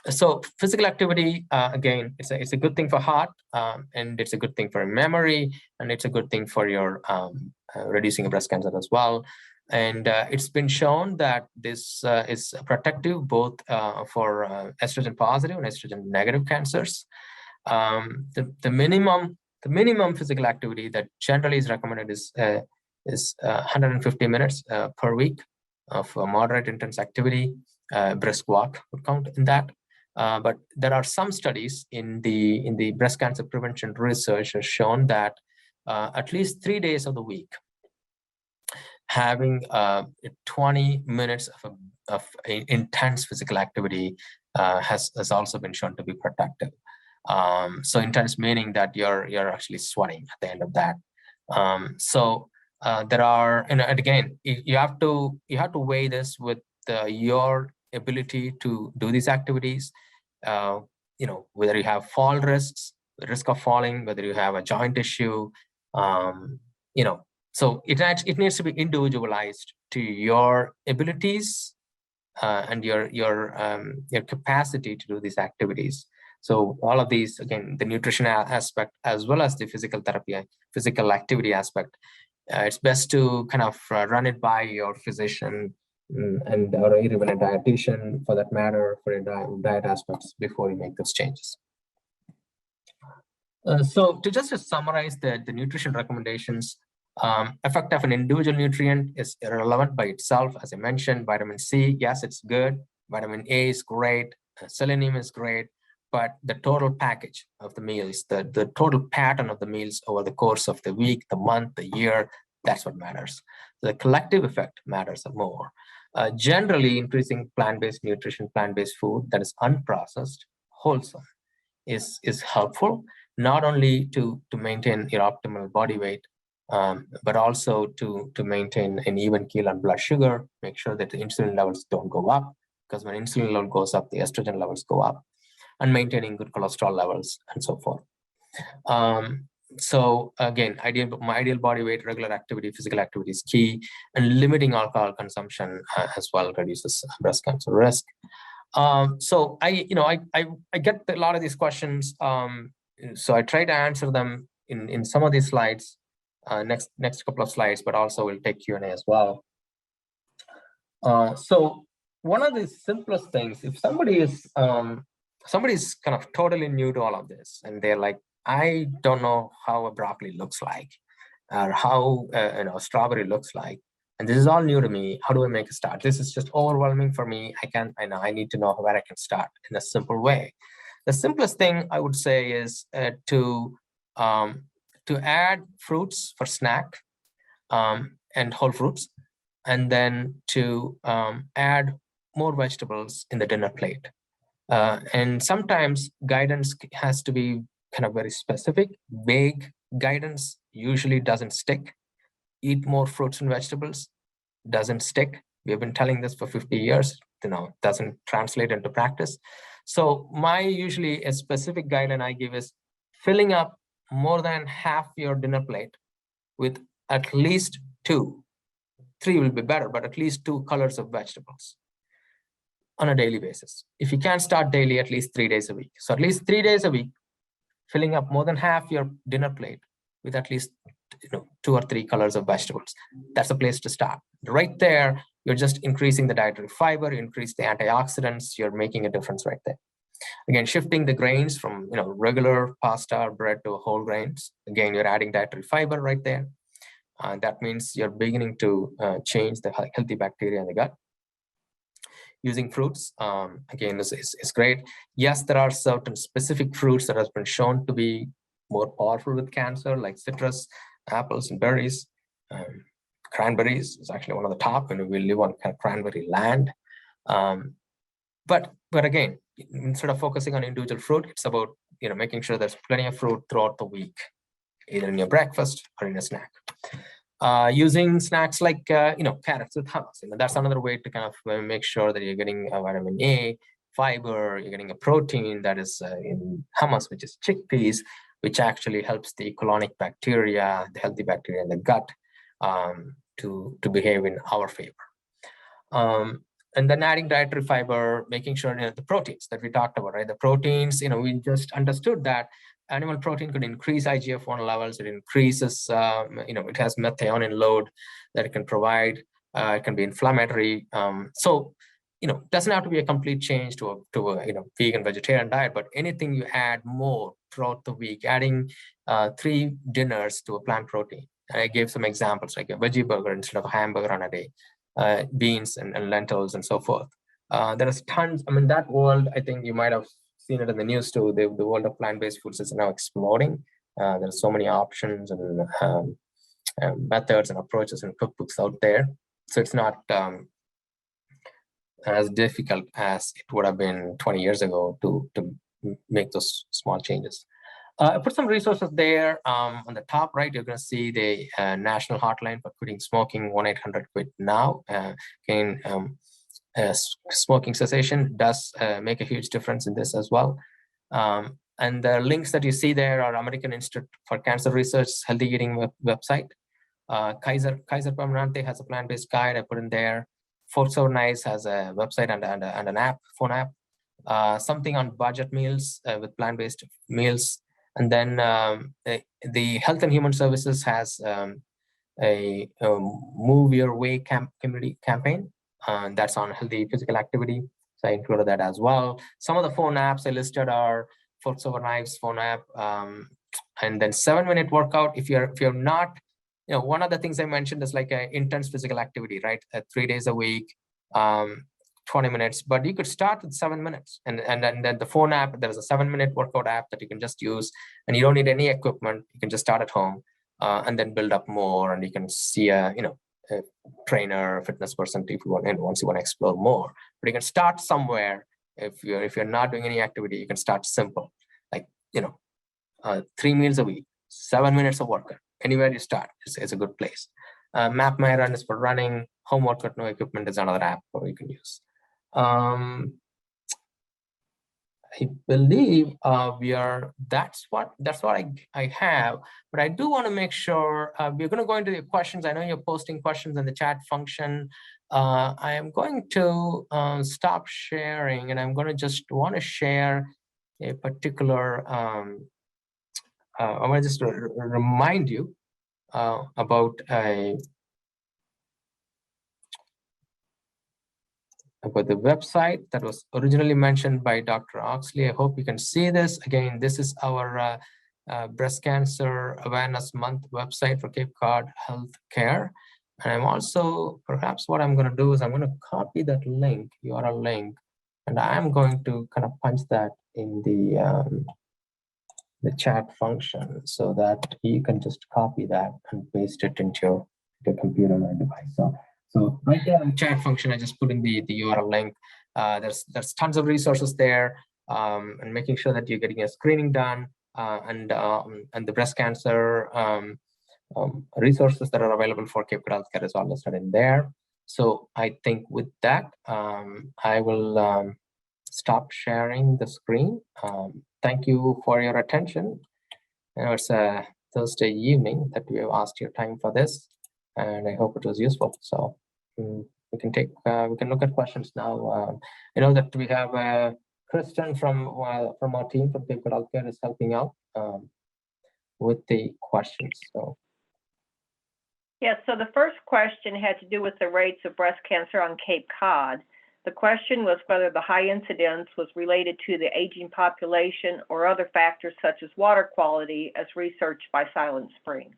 So physical activity, again, it's a good thing for heart, and it's a good thing for memory, and it's a good thing for your reducing breast cancer as well. And it's been shown that this is protective both for estrogen positive and estrogen negative cancers. The minimum physical activity that generally is recommended is 150 minutes per week of moderate intense activity. Brisk walk would count in that. But there are some studies in the breast cancer prevention research has shown that at least 3 days of the week, having 20 minutes of intense physical activity has also been shown to be protective. So intense meaning that you're actually sweating at the end of that. There are, and again, you have to weigh this with your ability to do these activities. Whether you have fall risks, the risk of falling, whether you have a joint issue, so it needs to be individualized to your abilities and your capacity to do these activities. So all of these, again, the nutrition aspect as well as the physical activity aspect, it's best to kind of run it by your physician or even a dietitian, for that matter, for your diet aspects before you make those changes. So to just summarize the nutrition recommendations, effect of an individual nutrient is irrelevant by itself. As I mentioned, vitamin C, yes, it's good. Vitamin A is great. Selenium is great. But the total package of the meals, the total pattern of the meals over the course of the week, the month, the year, that's what matters. The collective effect matters more. Generally, increasing plant-based nutrition, plant-based food that is unprocessed, wholesome, is helpful, not only to maintain your optimal body weight, but also to maintain an even keel on blood sugar, make sure that the insulin levels don't go up, because when insulin level goes up, the estrogen levels go up, and maintaining good cholesterol levels and so forth. So again, my ideal body weight, regular activity, physical activity is key, and limiting alcohol consumption as well reduces breast cancer risk. So I get a lot of these questions. So I try to answer them in some of these slides, next couple of slides, but also we'll take Q&A as well. So one of the simplest things, if somebody's kind of totally new to all of this, and they're like, I don't know how a broccoli looks like, or how a strawberry looks like, And this is all new to me. How do I make a start? This is just overwhelming for me. I need to know where I can start in a simple way. The simplest thing I would say is to add fruits for snack and whole fruits, and then to add more vegetables in the dinner plate. And sometimes guidance has to be kind of very specific. Vague guidance usually doesn't stick. Eat more fruits and vegetables doesn't stick. We've been telling this for 50 years, doesn't translate into practice. So usually a specific guideline I give is filling up more than half your dinner plate with at least 2, 3 will be better, but at least 2 colors of vegetables on a daily basis. If you can't start daily, at least 3 days a week. So at least 3 days a week, filling up more than half your dinner plate with at least 2 or 3 colors of vegetables. That's a place to start. Right there, you're just increasing the dietary fiber, you increase the antioxidants, you're making a difference right there. Again, shifting the grains from regular pasta or bread to whole grains. Again, you're adding dietary fiber right there. That means you're beginning to change the healthy bacteria in the gut. Using fruits, again, this is great. Yes, there are certain specific fruits that has been shown to be more powerful with cancer, like citrus, apples, and berries. Cranberries is actually one of the top, and we live on cranberry land. But again, instead of focusing on individual fruit, it's about making sure there's plenty of fruit throughout the week, either in your breakfast or in a snack. Using snacks like carrots with hummus. That's another way to kind of make sure that you're getting vitamin A, fiber, you're getting a protein that is in hummus, which is chickpeas, which actually helps the colonic bacteria, the healthy bacteria in the gut, to behave in our favor. And then adding dietary fiber, making sure the proteins that we talked about, right? The proteins, we just understood that animal protein could increase IGF-1 levels. It increases, it has methionine load that it can provide. It can be inflammatory. So, doesn't have to be a complete change to a vegan vegetarian diet, but anything you add more throughout the week, adding 3 dinners to a plant protein. And I gave some examples, like a veggie burger instead of a hamburger on a day, beans and lentils and so forth. There is tons. That world, I think you might have seen it in the news too. The world of plant-based foods is now exploding. There are so many options and methods and approaches and cookbooks out there. So it's not as difficult as it would have been 20 years ago to make those small changes. I put some resources there. On the top right, you're going to see the National Hotline for Quitting Smoking, 1-800-QUIT-NOW. Smoking cessation does make a huge difference in this as well. And the links that you see there are American Institute for Cancer Research Healthy Eating website. Kaiser Permanente has a plant-based guide I put in there. Fort So Nice has a website and an app, phone app. Something on budget meals with plant-based meals. And then the Health and Human Services has a Move Your Way community campaign. That's on healthy physical activity. So I included that as well. Some of the phone apps I listed are Forks Over Knives phone app, and then 7-minute workout. If you're not, one of the things I mentioned is like an intense physical activity, right? 3 days a week, 20 minutes, but you could start with 7 minutes. And then the phone app, there's a 7-minute workout app that you can just use, and you don't need any equipment. You can just start at home and then build up more, and you can see a trainer, a fitness person if you want, and once you want to explore more. But you can start somewhere. If you're not doing any activity, you can start simple, like 3 meals a week, 7 minutes of workout. Anywhere you start is a good place. Map My Run is for running. Home Workout No Equipment is another app that you can use. I believe that's what I have, but I do want to make sure we're going to go into your questions. I know you're posting questions in the chat function. I am going to stop sharing, and I'm going to just want to share a particular, I want to just remind you about the website that was originally mentioned by Dr. Oxley. I hope you can see this. Again, this is our Breast Cancer Awareness Month website for Cape Cod Health Care. And I'm also, perhaps what I'm going to do is I'm going to copy that link, URL link, and I'm going to kind of punch that in the chat function so that you can just copy that and paste it into your computer or device. So right there in the chat function, I just put in the URL link. There's tons of resources there, and making sure that you're getting a screening done, and the breast cancer resources that are available for Cape Cod Healthcare is all listed in there. So I think with that, I will stop sharing the screen. Thank you for your attention. It's a Thursday evening that we have asked your time for this, and I hope it was useful. So we can look at questions now. I know that we have Kristen from our team from Cape Cod Healthcare is helping out with the questions. So. Yes, so the first question had to do with the rates of breast cancer on Cape Cod. The question was whether the high incidence was related to the aging population or other factors such as water quality as researched by Silent Spring.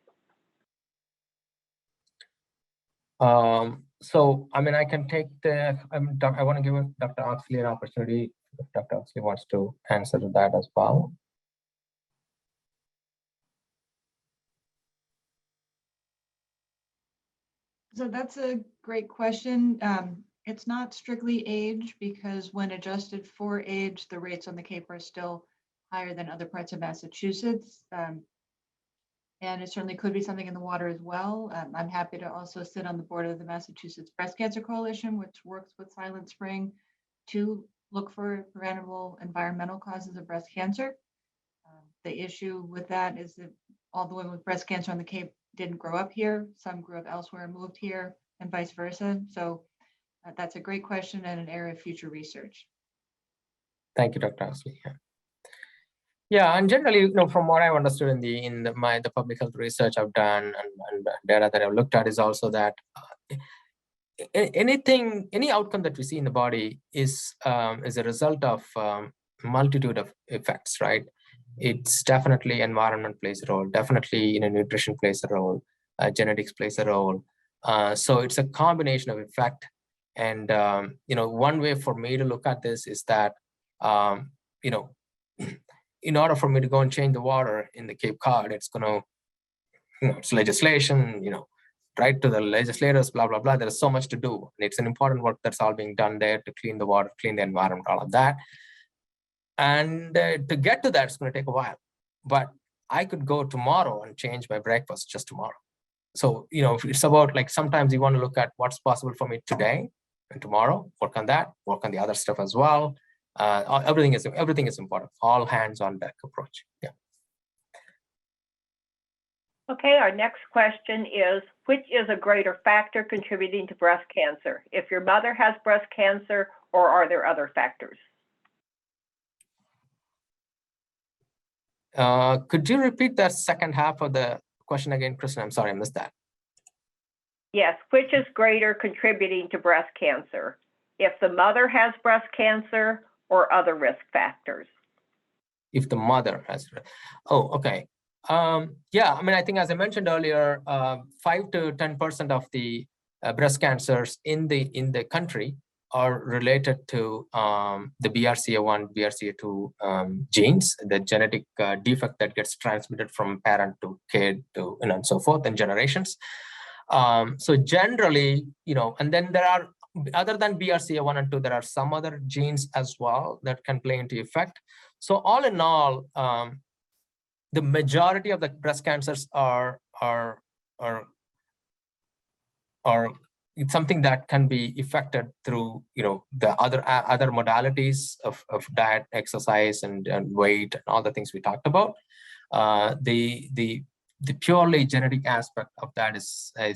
So, I mean, I can take I want to give Dr. Oxley an opportunity if Dr. Oxley wants to answer to that as well. So that's a great question. It's not strictly age, because when adjusted for age, the rates on the Cape are still higher than other parts of Massachusetts. And it certainly could be something in the water as well. I'm happy to also sit on the board of the Massachusetts Breast Cancer Coalition, which works with Silent Spring to look for preventable environmental causes of breast cancer. The issue with that is that all the women with breast cancer on the Cape didn't grow up here. Some grew up elsewhere and moved here, and vice versa. So that's a great question and an area of future research. Thank you, Dr. Oxley. Yeah, and generally, from what I've understood in the public health research I've done and data that I've looked at is also that any outcome that we see in the body is a result of multitude of effects, right? It's definitely environment plays a role, definitely nutrition plays a role, genetics plays a role. So it's a combination of effect. And one way for me to look at this is that in order for me to go and change the water in the Cape Cod, it's going to, it's legislation, right to the legislators, blah, blah, blah. There's so much to do. And it's an important work that's all being done there to clean the water, clean the environment, all of that. And to get to that, it's going to take a while. But I could go tomorrow and change my breakfast just tomorrow. So, it's about like sometimes you want to look at what's possible for me today and tomorrow, work on that, work on the other stuff as well. Everything is important. All hands on deck approach. Yeah. Okay, our next question is, which is a greater factor contributing to breast cancer? If your mother has breast cancer, or are there other factors? Could you repeat that second half of the question again, Kristen? I'm sorry, I missed that. Yes, which is greater contributing to breast cancer? If the mother has breast cancer or other risk factors? If the mother has, oh, okay. Yeah, I mean, I think as I mentioned earlier, 5 to 10% of the breast cancers in the country are related to the BRCA1, BRCA2 genes, the genetic defect that gets transmitted from parent to kid to and so forth in generations. So generally, and then there are, other than BRCA1 and 2, there are some other genes as well that can play into effect. So all in all, the majority of the breast cancers are it's something that can be affected through the other modalities of diet, exercise, and weight, and all the things we talked about. The purely genetic aspect of that is I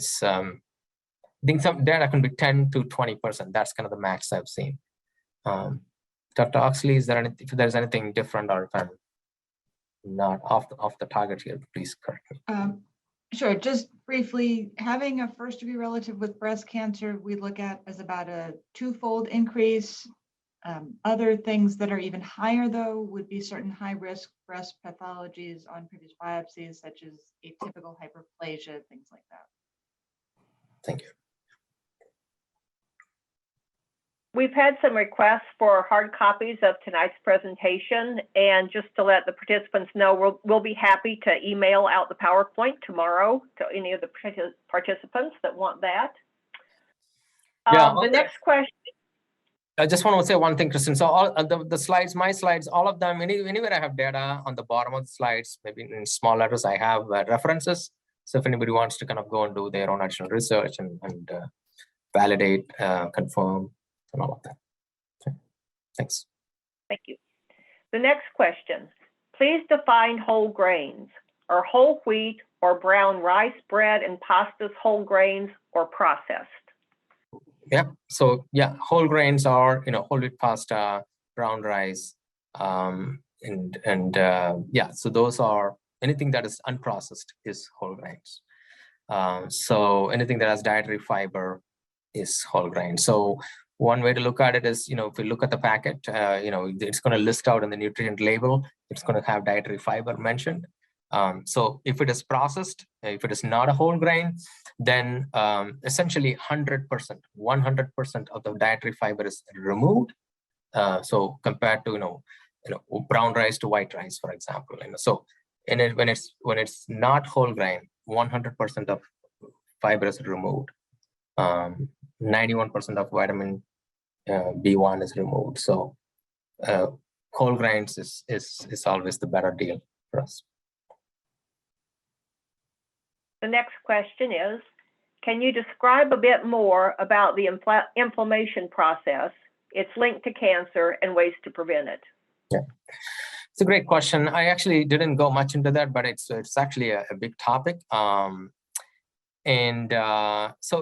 think some data can be 10 to 20%. That's kind of the max I've seen. Dr. Oxley, is there if there's anything different, or if I'm not off the target here, please correct me. Sure. Just briefly, having a first-degree relative with breast cancer, we look at as about a 2-fold increase. Other things that are even higher, though, would be certain high-risk breast pathologies on previous biopsies, such as atypical hyperplasia, things like that. Thank you. We've had some requests for hard copies of tonight's presentation, and just to let the participants know, we'll be happy to email out the PowerPoint tomorrow to any of the participants that want that. Yeah, the next question. I just want to say one thing, Kristen. So all the slides, my slides, all of them, anywhere I have data on the bottom of the slides, maybe in small letters, I have references. So if anybody wants to kind of go and do their own additional research and validate, confirm, and all of that. Okay. Thanks. Thank you. The next question, please define whole grains. Are whole wheat or brown rice, bread, and pastas whole grains or processed? Yeah. So yeah, whole grains are, whole wheat pasta, brown rice, yeah. So those are, anything that is unprocessed is whole grains. So anything that has dietary fiber is whole grain. So one way to look at it is, if we look at the packet, it's going to list out in the nutrient label, it's going to have dietary fiber mentioned. So if it is processed, if it is not a whole grain, then essentially 100% of the dietary fiber is removed. So compared to brown rice to white rice, for example. So when it's not whole grain, 100% of fiber is removed. 91% of vitamin B1 is removed. So whole grains is always the better deal for us. The next question is, can you describe a bit more about the inflammation process, its link to cancer, and ways to prevent it? Yeah, it's a great question. I actually didn't go much into that, but it's actually a big topic. So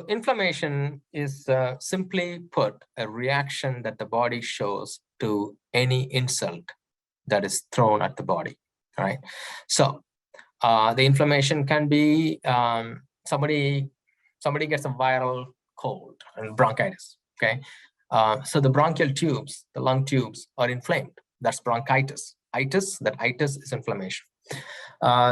inflammation is simply put a reaction that the body shows to any insult that is thrown at the body. All right. So the inflammation can be somebody gets a viral cold and bronchitis. Okay. So the bronchial tubes, the lung tubes, are inflamed. That's bronchitis. Itis is inflammation.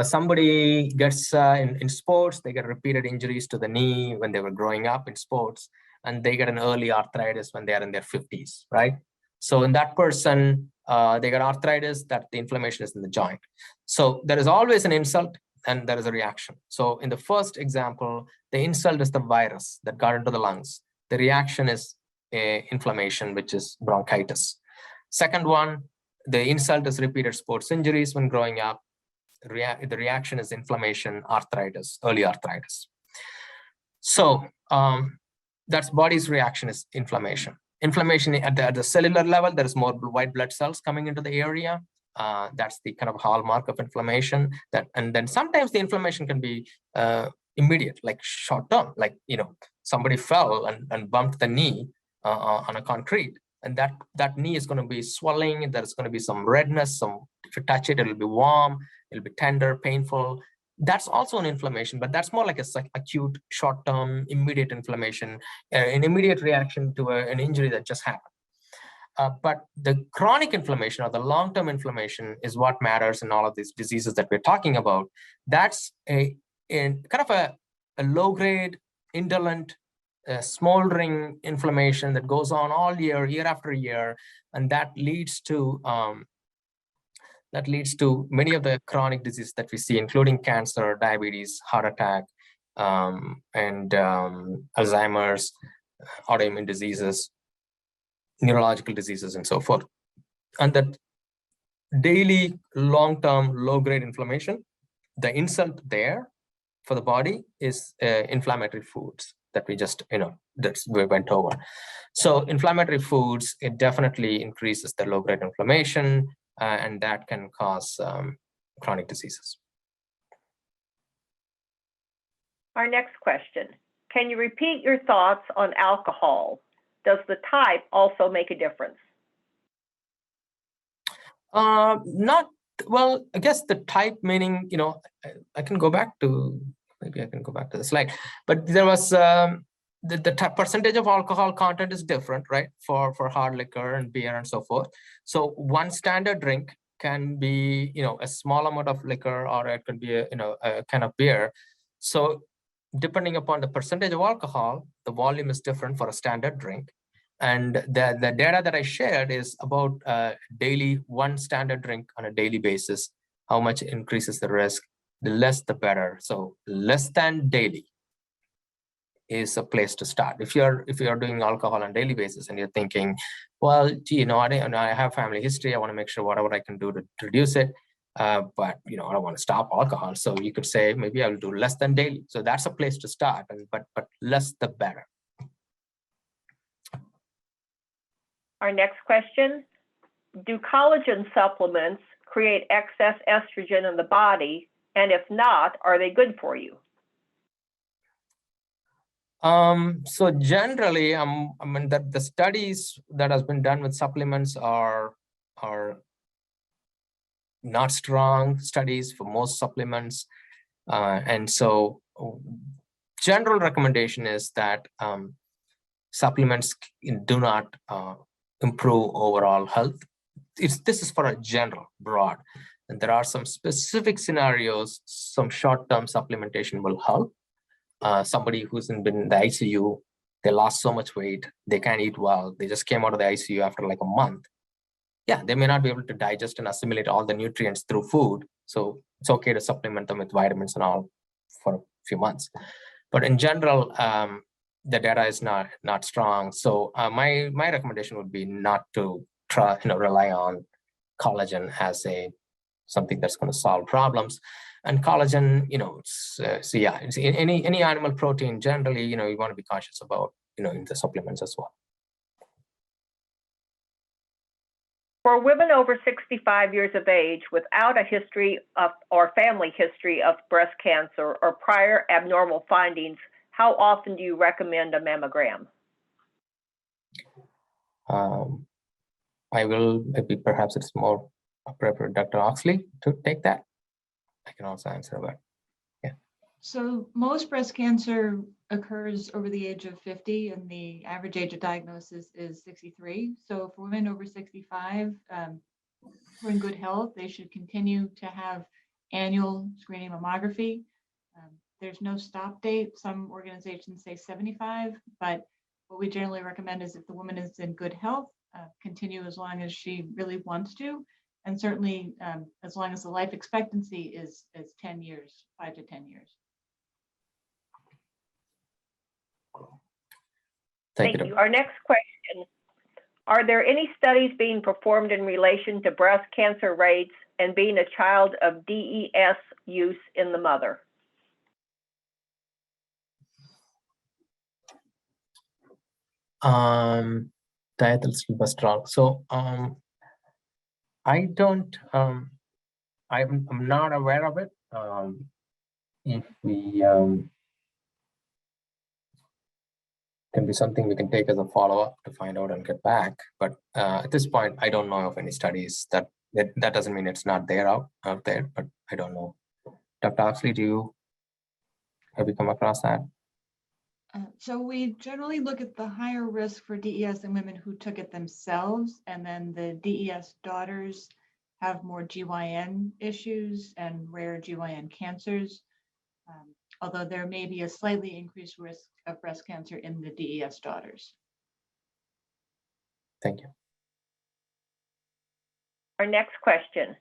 Somebody gets in sports, they get repeated injuries to the knee when they were growing up in sports, and they get an early arthritis when they are in their 50s, right? So in that person, they got arthritis, that the inflammation is in the joint. So there is always an insult and there is a reaction. So in the first example, the insult is the virus that got into the lungs. The reaction is inflammation, which is bronchitis. Second one, the insult is repeated sports injuries when growing up. The reaction is inflammation, arthritis, early arthritis. So that's body's reaction is inflammation. Inflammation at the cellular level, there is more white blood cells coming into the area. That's the kind of hallmark of inflammation. And then sometimes the inflammation can be immediate, like short term, like somebody fell and bumped the knee on a concrete. And that knee is going to be swelling. There's going to be some redness. If you touch it, it'll be warm. It'll be tender, painful. That's also an inflammation, but that's more like acute, short-term, immediate inflammation, an immediate reaction to an injury that just happened. But the chronic inflammation or the long-term inflammation is what matters in all of these diseases that we're talking about. That's a kind of a low-grade, indolent, smoldering inflammation that goes on all year after year, and that leads to many of the chronic diseases that we see, including cancer, diabetes, heart attack, and Alzheimer's, autoimmune diseases, neurological diseases, and so forth. And that daily, long-term, low-grade inflammation, the insult there for the body is inflammatory foods that we just, we went over. So inflammatory foods, it definitely increases the low-grade inflammation, and that can cause chronic diseases. Our next question, can you repeat your thoughts on alcohol? Does the type also make a difference? Well, I guess the type meaning, I can go back to, maybe I can go back to the slide, but there was the percentage of alcohol content is different, right? For hard liquor and beer and so forth. So one standard drink can be, a small amount of liquor, or it could be a can of beer. So depending upon the percentage of alcohol, the volume is different for a standard drink. And the data that I shared is about daily, one standard drink on a daily basis, how much increases the risk. The less, the better. So less than daily is a place to start. If you're doing alcohol on a daily basis and you're thinking, well, gee, I have family history. I want to make sure whatever I can do to reduce it. But I don't want to stop alcohol. So you could say maybe I will do less than daily. So that's a place to start. But less, the better. Our next question, do collagen supplements create excess estrogen in the body? And if not, are they good for you? So generally, the studies that has been done with supplements are not strong studies for most supplements. And so general recommendation is that supplements do not improve overall health. This is for a general, broad. And there are some specific scenarios, some short-term supplementation will help. Somebody who's been in the ICU, they lost so much weight, they can't eat well, they just came out of the ICU after like a month. Yeah, they may not be able to digest and assimilate all the nutrients through food. So it's okay to supplement them with vitamins and all for a few months. But in general, the data is not strong. So my recommendation would be not to try, rely on collagen as something that's going to solve problems. And collagen, it's any animal protein generally, you want to be cautious about, in the supplements as well. For women over 65 years of age without a history of or family history of breast cancer or prior abnormal findings, how often do you recommend a mammogram? Perhaps it's more appropriate, Dr. Oxley, to take that. I can also answer that. Yeah. So most breast cancer occurs over the age of 50, and the average age of diagnosis is 63. So for women over 65 who are in good health, they should continue to have annual screening mammography. There's no stop date. Some organizations say 75, but what we generally recommend is if the woman is in good health, continue as long as she really wants to. And certainly as long as the life expectancy is 10 years, 5 to 10 years. Thank you. Our next question, are there any studies being performed in relation to breast cancer rates and being a child of DES use in the mother? Diethyl silvestrol. So I don't, I'm not aware of it. If we can be something we can take as a follow-up to find out and get back. But at this point, I don't know of any studies that doesn't mean it's not there out there, but I don't know. Dr. Oxley, have you come across that? So we generally look at the higher risk for DES in women who took it themselves, and then the DES daughters have more GYN issues and rare GYN cancers, although there may be a slightly increased risk of breast cancer in the DES daughters. Thank you. Our next question.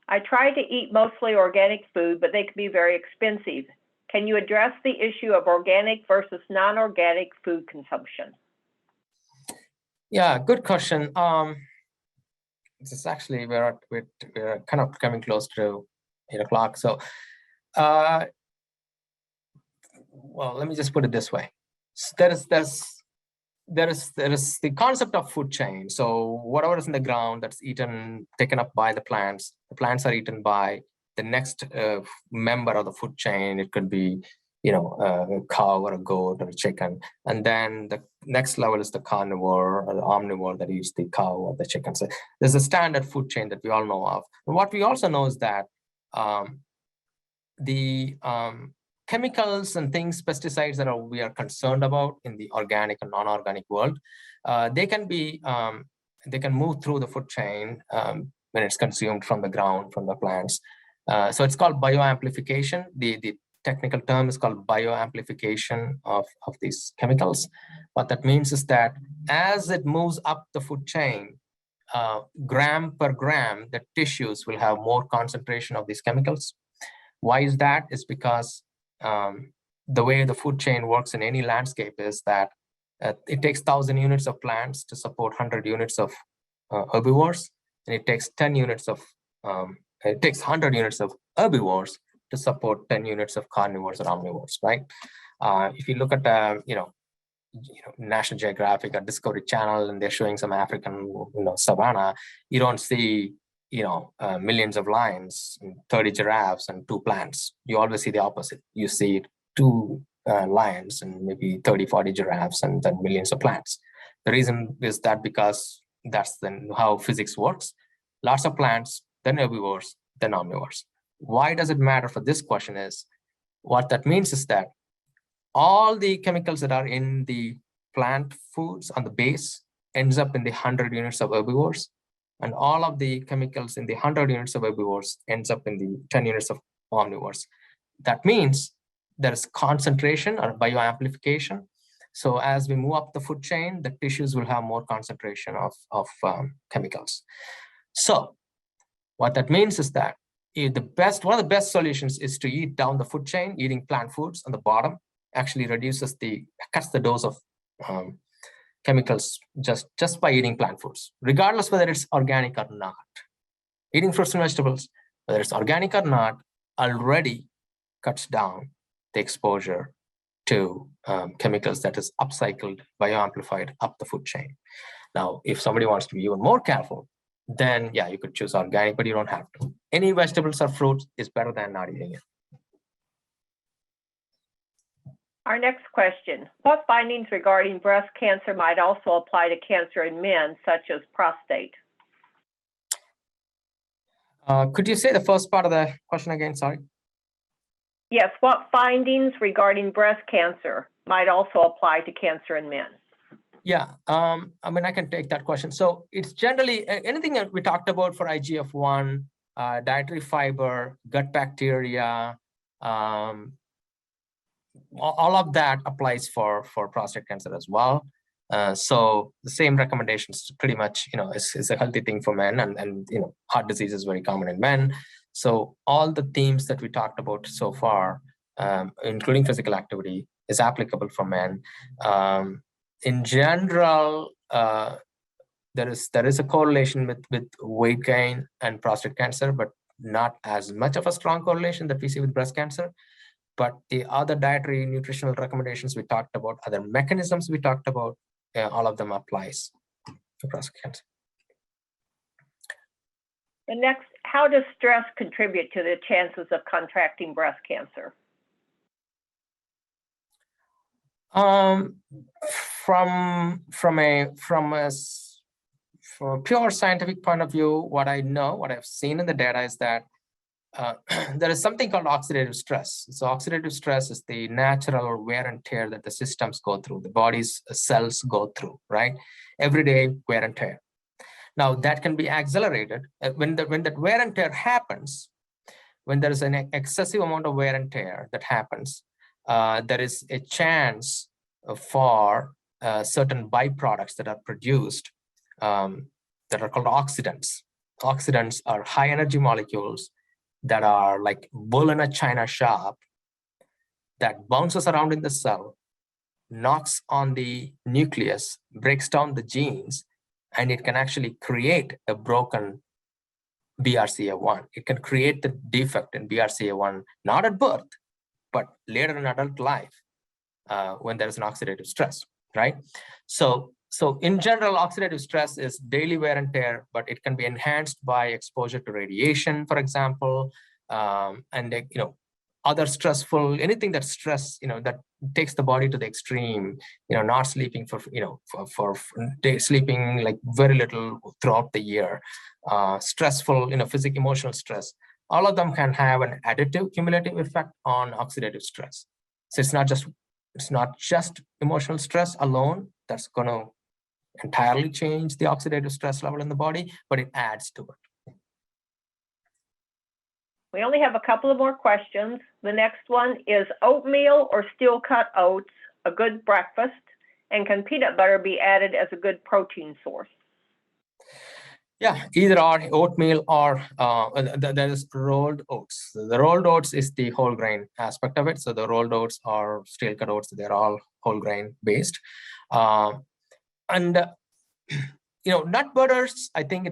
I try to eat mostly organic food, but they can be very expensive. Can you address the issue of organic versus non-organic food consumption? Yeah, good question. This is actually, we're kind of coming close to 8 o'clock. So, well, let me just put it this way. There is the concept of food chain. So whatever is in the ground that's taken up by the plants are eaten by the next member of the food chain. It could be, a cow or a goat or a chicken. And then the next level is the carnivore or the omnivore that eats the cow or the chicken. So there's a standard food chain that we all know of. And what we also know is that the chemicals and things, pesticides that we are concerned about in the organic and non-organic world, they can move through the food chain when it's consumed from the ground, from the plants. So it's called bioamplification. The technical term is called bioamplification of these chemicals. What that means is that as it moves up the food chain, gram per gram, the tissues will have more concentration of these chemicals. Why is that? It's because the way the food chain works in any landscape is that it takes 1,000 units of plants to support 100 units of herbivores, and it takes 100 units of herbivores to support 10 units of carnivores or omnivores, right? If you look at National Geographic or Discovery Channel, and they're showing some African savanna, you don't see millions of lions, 30 giraffes, and 2 plants. You always see the opposite. You see 2 lions and maybe 30, 40 giraffes, and then millions of plants. The reason is that because that's then how physics works. Lots of plants, then herbivores, then omnivores. Why does it matter for this question is, what that means is that all the chemicals that are in the plant foods on the base ends up in the 100 units of herbivores, and all of the chemicals in the 100 units of herbivores ends up in the 10 units of omnivores. That means there is concentration or bioamplification. So as we move up the food chain, the tissues will have more concentration of chemicals. So what that means is that one of the best solutions is to eat down the food chain. Eating plant foods on the bottom actually cuts the dose of chemicals just by eating plant foods, regardless whether it's organic or not. Eating fruits and vegetables, whether it's organic or not, already cuts down the exposure to chemicals that is upcycled, bioamplified up the food chain. Now, if somebody wants to be even more careful, then yeah, you could choose organic, but you don't have to. Any vegetables or fruits is better than not eating it. Our next question, what findings regarding breast cancer might also apply to cancer in men, such as prostate? Could you say the first part of the question again? Sorry. Yes, what findings regarding breast cancer might also apply to cancer in men? Yeah, I mean, I can take that question. So it's generally anything that we talked about for IGF-1, dietary fiber, gut bacteria, all of that applies for prostate cancer as well. So the same recommendations pretty much, is a healthy thing for men, and heart disease is very common in men. So all the themes that we talked about so far, including physical activity, is applicable for men. In general, there is a correlation with weight gain and prostate cancer, but not as much of a strong correlation that we see with breast cancer. But the other dietary nutritional recommendations we talked about, other mechanisms we talked about, all of them applies to prostate cancer. The next, how does stress contribute to the chances of contracting breast cancer? From a pure scientific point of view, what I've seen in the data is that there is something called oxidative stress. So oxidative stress is the natural wear and tear that the systems go through, the body's cells go through, right? Everyday wear and tear. Now that can be accelerated when that wear and tear happens. When there is an excessive amount of wear and tear that happens, there is a chance for certain byproducts that are produced that are called oxidants. Oxidants are high energy molecules that are like bull in a china shop that bounces around in the cell, knocks on the nucleus, breaks down the genes, and it can actually create a broken BRCA1. It can create the defect in BRCA1, not at birth, but later in adult life when there's an oxidative stress, right? So in general, oxidative stress is daily wear and tear, but it can be enhanced by exposure to radiation, for example, and other stressful, anything that stress, that takes the body to the extreme, not sleeping for sleeping like very little throughout the year, stressful, physical, emotional stress. All of them can have an additive cumulative effect on oxidative stress. So it's not just emotional stress alone that's going to entirely change the oxidative stress level in the body, but it adds to it. We only have a couple of more questions. The next one is oatmeal or steel cut oats a good breakfast? And can peanut butter be added as a good protein source? Yeah, either or oatmeal or there is rolled oats. The rolled oats is the whole grain aspect of it. So the rolled oats or steel cut oats, they're all whole grain based. Nut butters, I think you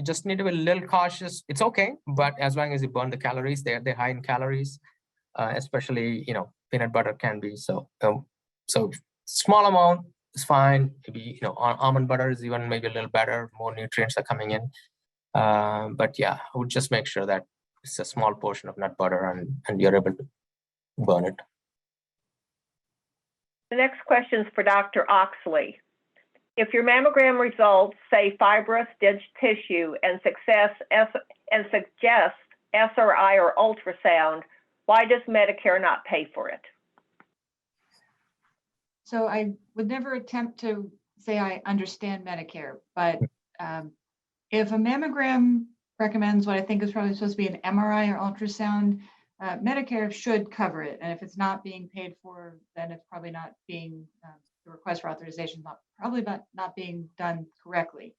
just need to be a little cautious. It's okay, but as long as you burn the calories, they're high in calories, especially, peanut butter can be. So small amount is fine. Maybe, almond butter is even maybe a little better, more nutrients are coming in. But yeah, I would just make sure that it's a small portion of nut butter and you're able to burn it. The next question is for Dr. Oxley. If your mammogram results say fibrous dense tissue and suggest SRI or ultrasound, why does Medicare not pay for it? So I would never attempt to say I understand Medicare, but if a mammogram recommends what I think is probably supposed to be an MRI or ultrasound, Medicare should cover it. And if it's not being paid for, then it's probably not being, the request for authorization probably not being done correctly.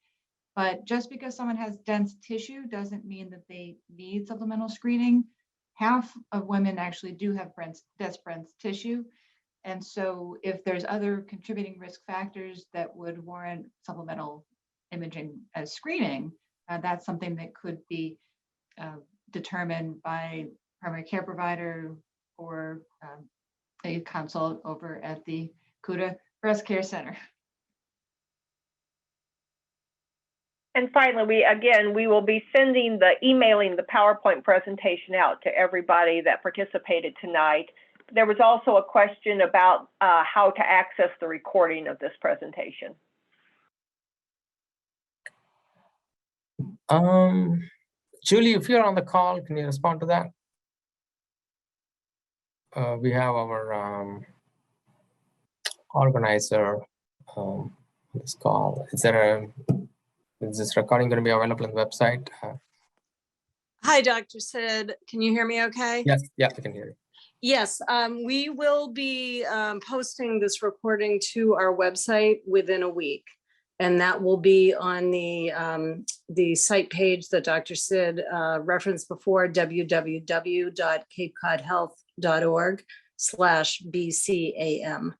But just because someone has dense tissue doesn't mean that they need supplemental screening. Half of women actually do have dense breast tissue. And so if there's other contributing risk factors that would warrant supplemental imaging as screening, that's something that could be determined by primary care provider or a consult over at the CUDA Breast Care Center. And finally, we will be emailing the PowerPoint presentation out to everybody that participated tonight. There was also a question about how to access the recording of this presentation. Julie, if you're on the call, can you respond to that? We have our organizer on this call. Is this recording going to be available on the website? Hi, Dr. Sid. Can you hear me okay? Yes, yeah, I can hear you. Yes, we will be posting this recording to our website within a week. And that will be on the site page that Dr. Sid referenced before, www.capecodhealth.org/BCAM.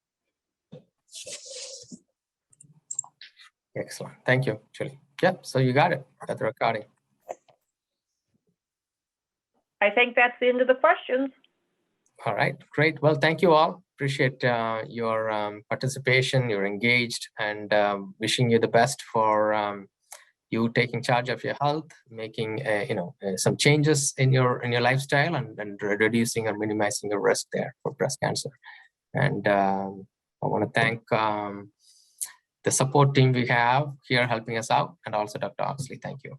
Excellent. Thank you, Julie. Yep, so you got it. Got the recording. I think that's the end of the questions. All right, great. Well, thank you all. Appreciate your participation. You're engaged, and wishing you the best for you taking charge of your health, making some changes in your lifestyle, and reducing or minimizing your risk there for breast cancer. And I want to thank the support team we have here helping us out, and also Dr. Oxley. Thank you.